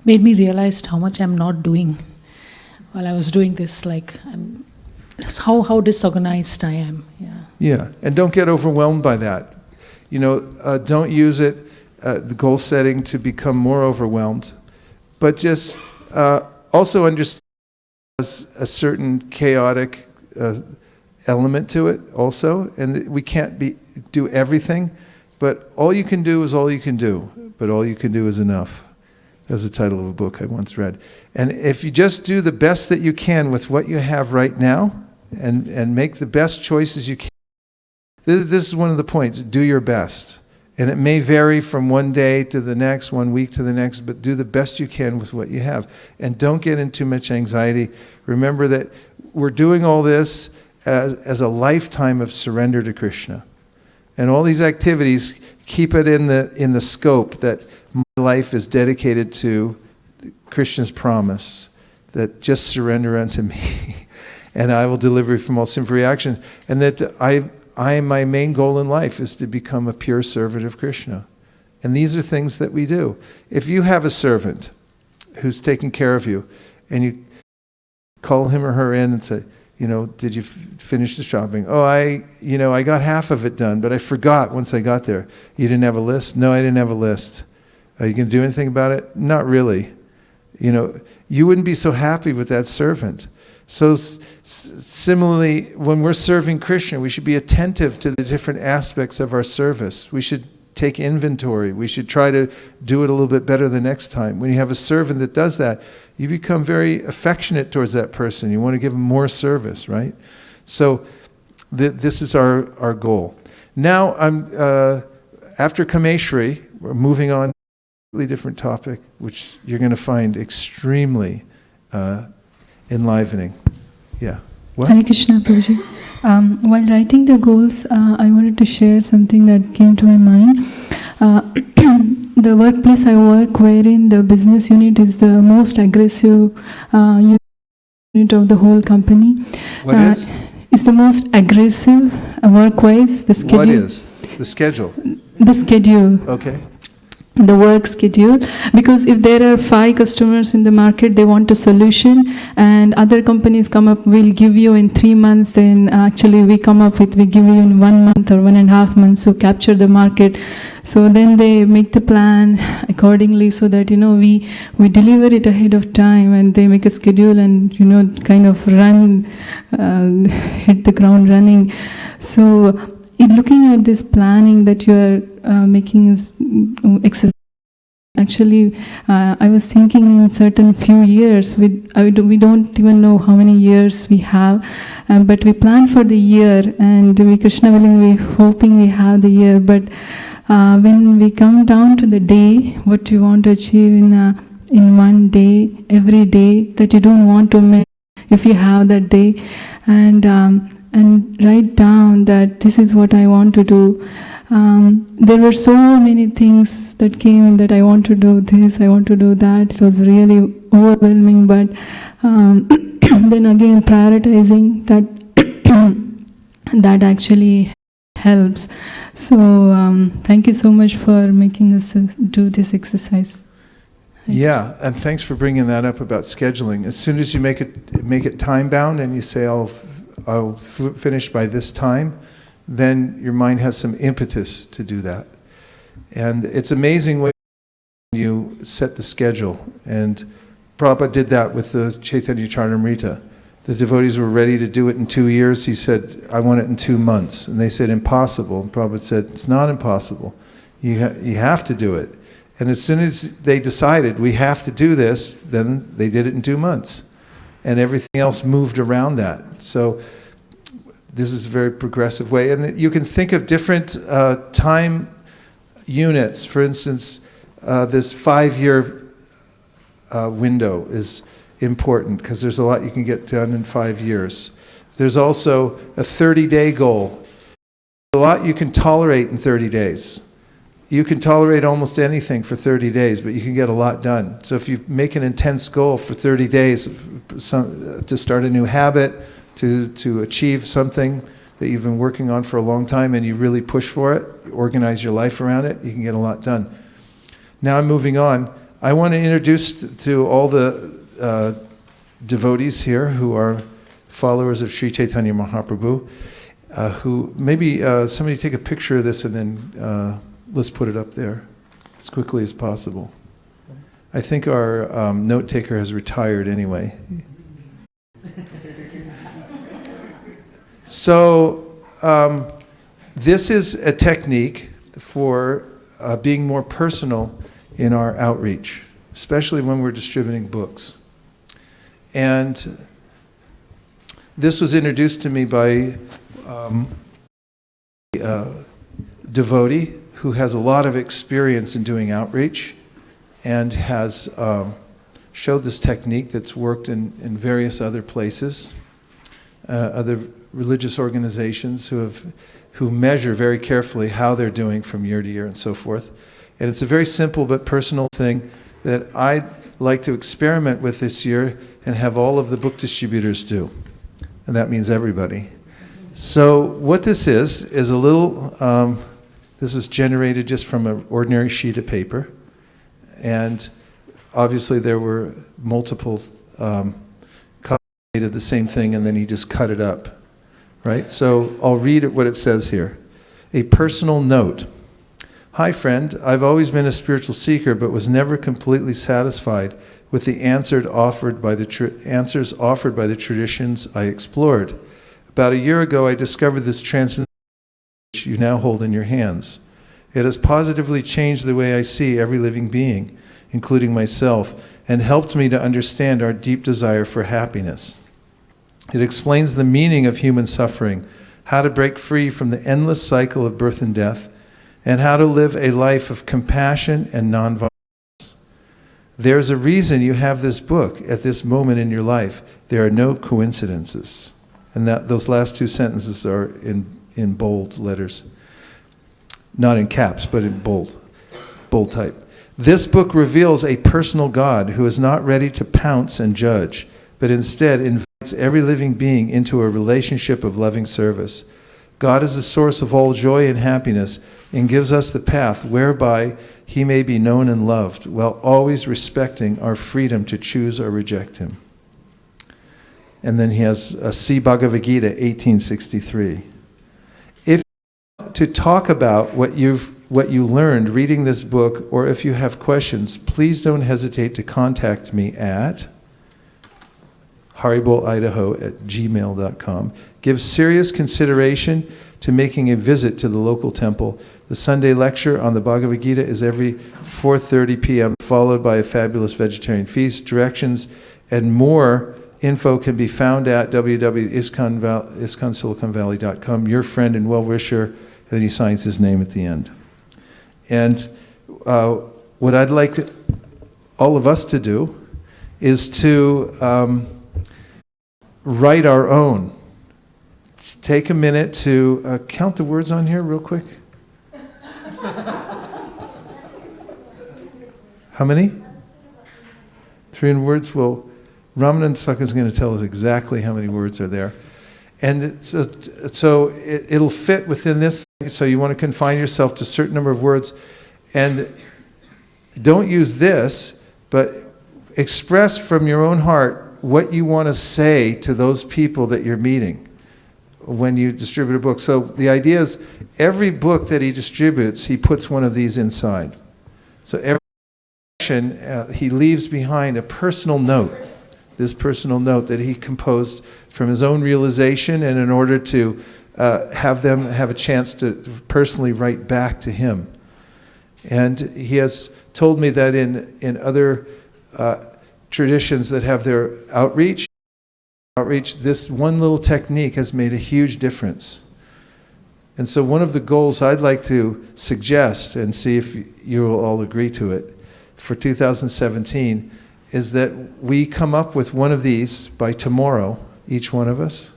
U: Made me realize how much I'm not doing while I was doing this. Like, how disorganized I am.
A: Yeah, and don't get overwhelmed by that. Don't use it, the goal setting, to become more overwhelmed, but just also understand there's a certain chaotic element to it also, and we can't do everything, but all you can do is all you can do, but all you can do is enough. That's the title of a book I once read. And if you just do the best that you can with what you have right now, and make the best choices you can. This is one of the points. Do your best. And it may vary from one day to the next, 1 week to the next, but do the best you can with what you have. And don't get in too much anxiety. Remember that we're doing all this as a lifetime of surrender to Krishna. And all these activities, keep it in the scope that my life is dedicated to Krishna's promise, that just surrender unto me, and I will deliver you from all sinful reactions. And that my main goal in life is to become a pure servant of Krishna. And these are things that we do. If you have a servant who's taking care of you, and you call him or her in and say, did you finish the shopping? Oh, I got half of it done, but I forgot once I got there. You didn't have a list? No, I didn't have a list. Are you going to do anything about it? Not really. You wouldn't be so happy with that servant. So similarly, when we're serving Krishna, we should be attentive to the different aspects of our service. We should take inventory. We should try to do it a little bit better the next time. When you have a servant that does that, you become very affectionate towards that person. You want to give them more service, right? So this is our goal. Now, after Kameshri, we're moving on different topic, which you're going to find extremely enlivening. Yeah. What?
O: Hare Krishna, Prabhuji. While writing the goals, I wanted to share something that came to my mind. The workplace I work, wherein the business unit is the most aggressive unit of the whole company.
A: What is?
O: It's the most aggressive work-wise. The schedule.
A: What is? The schedule.
O: The schedule.
A: Okay.
O: The work schedule, because if there are 5 customers in the market, they want a solution, and other companies come up, we'll give you in 3 months, then actually we come up with, we give you in 1 month or 1.5 months, so capture the market. So then they make the plan accordingly, so that we deliver it ahead of time, and they make a schedule and kind of run, hit the ground running. So in looking at this planning that you are making is exercise. Actually, I was thinking in certain few years, we don't even know how many years we have, but we plan for the year, and we, Krishna willing, we hoping we have the year. But when we come down to the day, what you want to achieve in one day, every day that you don't want to miss, if you have that day, and write down that this is what I want to do. There were so many things that came in that I want to do this, I want to do that. It was really overwhelming, but then again prioritizing that actually helps. So thank you so much for making us do this exercise.
A: Yeah, and thanks for bringing that up about scheduling. As soon as you make it time bound and you say I'll finish by this time, then your mind has some impetus to do that. And it's amazing when you set the schedule. And Prabhupada did that with the Chaitanya Charitamrita. The devotees were ready to do it in 2 years. He said, I want it in 2 months. And they said, impossible. And Prabhupada said, it's not impossible. You have to do it. And as soon as they decided, we have to do this, then they did it in 2 months. And everything else moved around that. So this is a very progressive way. And you can think of different time units. For instance, this 5-year window is important because there's a lot you can get done in 5 years. There's also a 30-day goal. A lot you can tolerate in 30 days. You can tolerate almost anything for 30 days, but you can get a lot done. So if you make an intense goal for 30 days to start a new habit, to achieve something that you've been working on for a long time, and you really push for it, organize your life around it, you can get a lot done. Now I'm moving on. I want to introduce to all the devotees here who are followers of Sri Chaitanya Mahaprabhu, who maybe somebody take a picture of this and then let's put it up there as quickly as possible. I think our note taker has retired anyway. So this is a technique for being more personal in our outreach, especially when we're distributing books. And this was introduced to me by a devotee who has a lot of experience in doing outreach and has showed this technique that's worked in various other places, other religious organizations who measure very carefully how they're doing from year to year and so forth. And it's a very simple but personal thing that I'd like to experiment with this year and have all of the book distributors do. And that means everybody. So what this is a little, this was generated just from an ordinary sheet of paper. And obviously there were multiple copies of the same thing, and then he just cut it up. Right? So I'll read what it says here. A personal note. Hi friend, I've always been a spiritual seeker, but was never completely satisfied with the answers offered by the traditions I explored. About a year ago, I discovered this transcendental which you now hold in your hands. It has positively changed the way I see every living being, including myself, and helped me to understand our deep desire for happiness. It explains the meaning of human suffering, how to break free from the endless cycle of birth and death, and how to live a life of compassion and nonviolence. There's a reason you have this book at this moment in your life. There are no coincidences. And those last two sentences are in bold letters. Not in caps, but in bold type. This book reveals a personal God who is not ready to pounce and judge, but instead invites every living being into a relationship of loving service. God is the source of all joy and happiness and gives us the path whereby He may be known and loved, while always respecting our freedom to choose or reject Him. And then he has a C. Bhagavad Gita, 1863. If you want to talk about what you learned reading this book, or if you have questions, please don't hesitate to contact me at haribolidaho@gmail.com. Give serious consideration to making a visit to the local temple. The Sunday lecture on the Bhagavad Gita is every 4:30 p.m., followed by a fabulous vegetarian feast. Directions and more info can be found at www.ISKCON.SiliconValley.com. Your friend and well-wisher, and then he signs his name at the end. And what I'd like all of us to do is to write our own. Take a minute to count the words on here real quick. How many? 300 words. Well, Ramanand Saka is going to tell us exactly how many words are there. And so it'll fit within this. So you want to confine yourself to a certain number of words. And don't use this, but express from your own heart what you want to say to those people that you're meeting when you distribute a book. So the idea is every book that he distributes, he puts one of these inside. So every section, he leaves behind a personal note. This personal note that he composed from his own realization, and in order to have them have a chance to personally write back to him. And he has told me that in other traditions that have their outreach, this one little technique has made a huge difference. And so one of the goals I'd like to suggest, and see if you will all agree to it, for 2017, is that we come up with one of these by tomorrow, each one of us.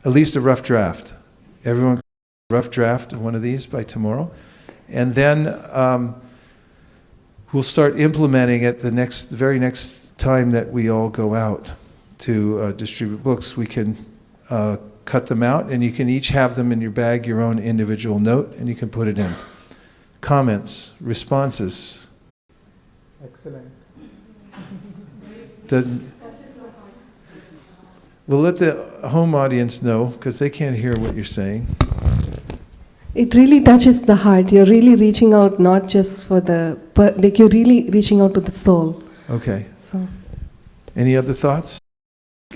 A: At least a rough draft. Everyone, a rough draft of one of these by tomorrow. And then we'll start implementing it the very next time that we all go out to distribute books. We can cut them out, and you can each have them in your bag, your own individual note, and you can put it in. Comments, responses.
L: Excellent.
A: We'll let the home audience know, because they can't hear what you're saying.
F: It really touches the heart. You're really reaching out, not just for you're really reaching out to the soul.
A: Okay.
F: So,
A: any other thoughts?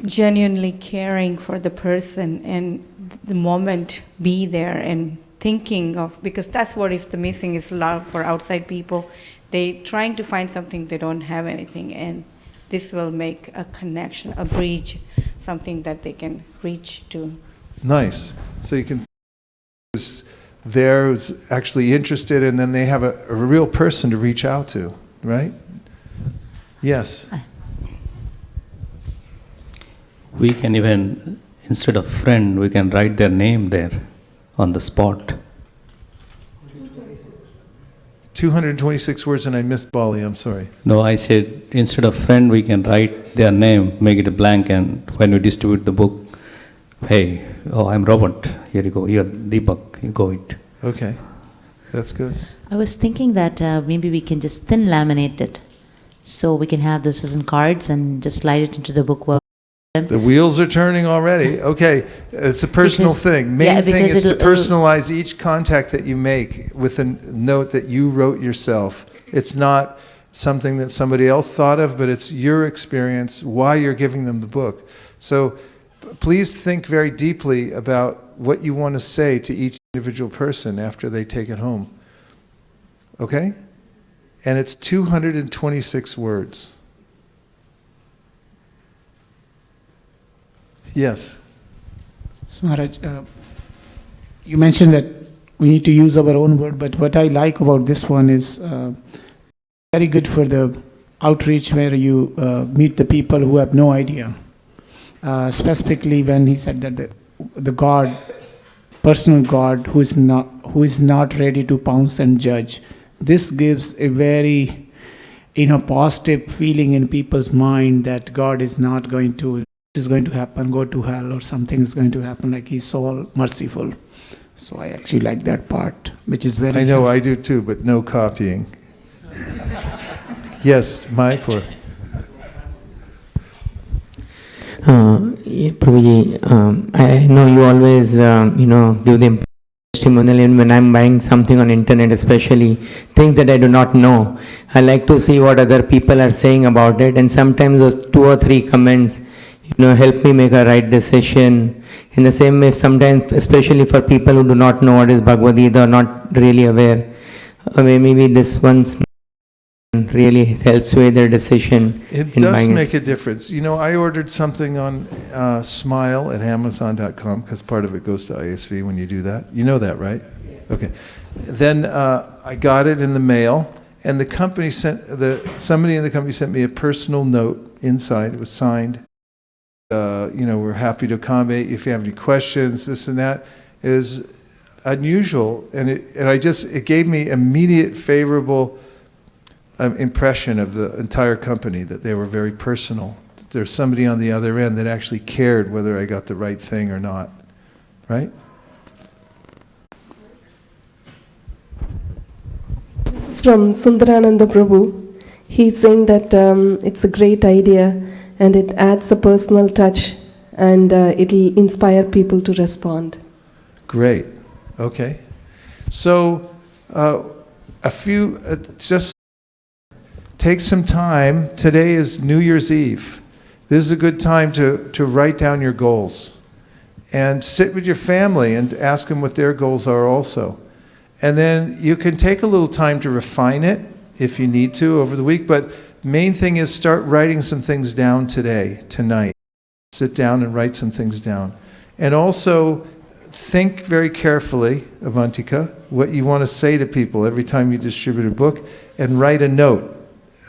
C: Genuinely caring for the person and the moment be there and thinking of, because that's what is the missing is love for outside people. They trying to find something, they don't have anything, and this will make a connection, a bridge, something that they can reach to.
A: Nice. So you can there who's actually interested, and then they have a real person to reach out to, right? Yes.
M: We can even, instead of friend, we can write their name there on the spot.
A: 226 words, and I missed Bali, I'm sorry.
M: No, I said instead of friend, we can write their name, make it a blank, and when we distribute the book, hey, I'm Robert, here you go, you're Deepak, you go it.
A: Okay, that's good.
H: I was thinking that maybe we can just thin laminate it, so we can have those as in cards and just slide it into the book.
A: The wheels are turning already. Okay, it's a personal thing. Main thing is to personalize each contact that you make with a note that you wrote yourself. It's not something that somebody else thought of, but it's your experience, why you're giving them the book. So please think very deeply about what you want to say to each individual person after they take it home. Okay? And it's 226 words. Yes.
D: So Maharaj, you mentioned that we need to use our own word, but what I like about this one is very good for the outreach where you meet the people who have no idea. Specifically when he said that the God, personal God who is not ready to pounce and judge. This gives a very positive feeling in people's mind that God is not going to, this is going to happen, go to hell, or something is going to happen, like He's so merciful. So I actually like that part, which is very...
A: I know, I do too, but no copying. Yes, Mike.
B: Prabhuji, I know you always, give the testimonial, and when I'm buying something on internet, especially things that I do not know, I like to see what other people are saying about it, and sometimes those 2 or 3 comments, help me make a right decision. In the same way, sometimes, especially for people who do not know what is Bhagavad Gita or not really aware, maybe this one's really helps sway their decision.
A: It does make a difference. I ordered something on Smile at Amazon.com because part of it goes to ISV when you do that. You know that, right? Okay. Then I got it in the mail, and the company somebody in the company sent me a personal note inside. It was signed. We're happy to accommodate if you have any questions. This and that is unusual, and it gave me immediate favorable impression of the entire company, that they were very personal. There's somebody on the other end that actually cared whether I got the right thing or not. Right?
F: This is from Sundarananda Prabhu. He's saying that it's a great idea and it adds a personal touch and it'll inspire people to respond.
A: Great. Okay. So just take some time. Today is New Year's Eve. This is a good time to write down your goals. And sit with your family and ask them what their goals are also. And then you can take a little time to refine it if you need to over the week. But main thing is start writing some things down tonight. Sit down and write some things down. And also think very carefully, Avantika, what you want to say to people every time you distribute a book, and write a note.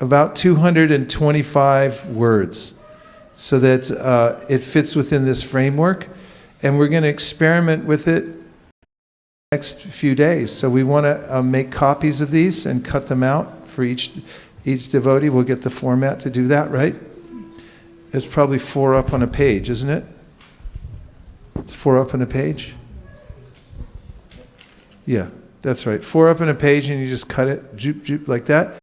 A: About 225 words, so that it fits within this framework, and we're going to experiment with it next few days. So we want to make copies of these and cut them out for each devotee. We'll get the format to do that, right? It's probably 4 up on a page, isn't it? It's 4 up on a page? Yeah, that's right. 4 up on a page, and you just cut it, joop, joop, like that.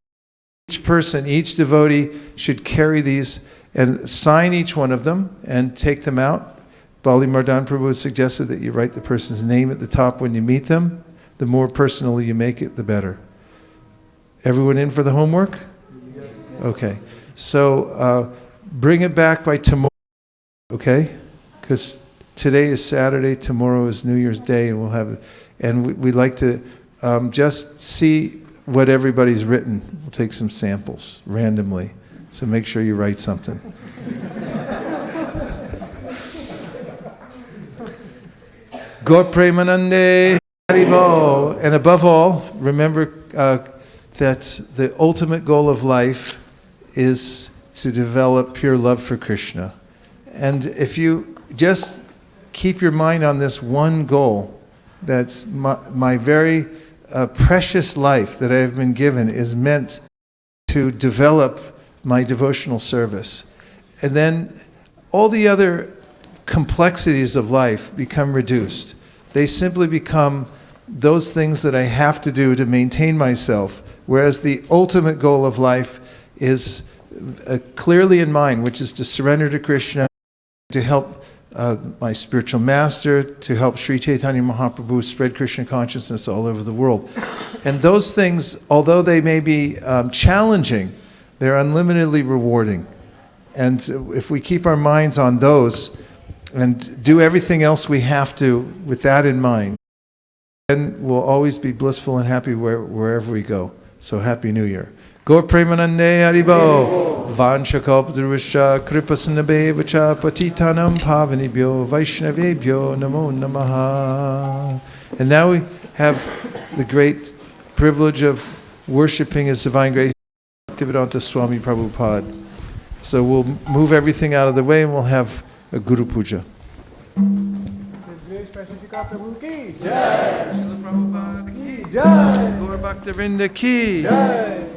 A: Each person, each devotee should carry these and sign each one of them and take them out. Bali Mardan Prabhu suggested that you write the person's name at the top when you meet them. The more personal you make it, the better. Everyone in for the homework? Yes. Okay. So bring it back by tomorrow, okay? Because today is Saturday, tomorrow is New Year's Day, and we'd like to just see what everybody's written. We'll take some samples randomly. So make sure you write something. Gaur Premanande Haribo. And above all, remember that the ultimate goal of life is to develop pure love for Krishna. And if you just keep your mind on this one goal, that's my very precious life that I have been given is meant to develop my devotional service. And then all the other complexities of life become reduced. They simply become those things that I have to do to maintain myself, whereas the ultimate goal of life is clearly in mind, which is to surrender to Krishna, to help my spiritual master, to help Sri Chaitanya Mahaprabhu spread Krishna consciousness all over the world. And those things, although they may be challenging, they're unlimitedly rewarding. And if we keep our minds on those and do everything else we have to with that in mind, then we'll always be blissful and happy wherever we go. So Happy New Year. Gaur Premanande Haribo. Vanchakalpaduruscha Kripasanabhevacha Patitanam Pavanibhyo Vaishnavebhyo Namo Namaha. And now we have the great privilege of worshiping His Divine Grace. Bhaktivedanta Swami Prabhupada. So we'll move everything out of the way and we'll have a Guru Puja.
P: HG Vaisesika Prabhu ki jai.
A: Srila Prabhupada ki
P: jai.
A: Gaur Bhaktivinoda ki
P: jai.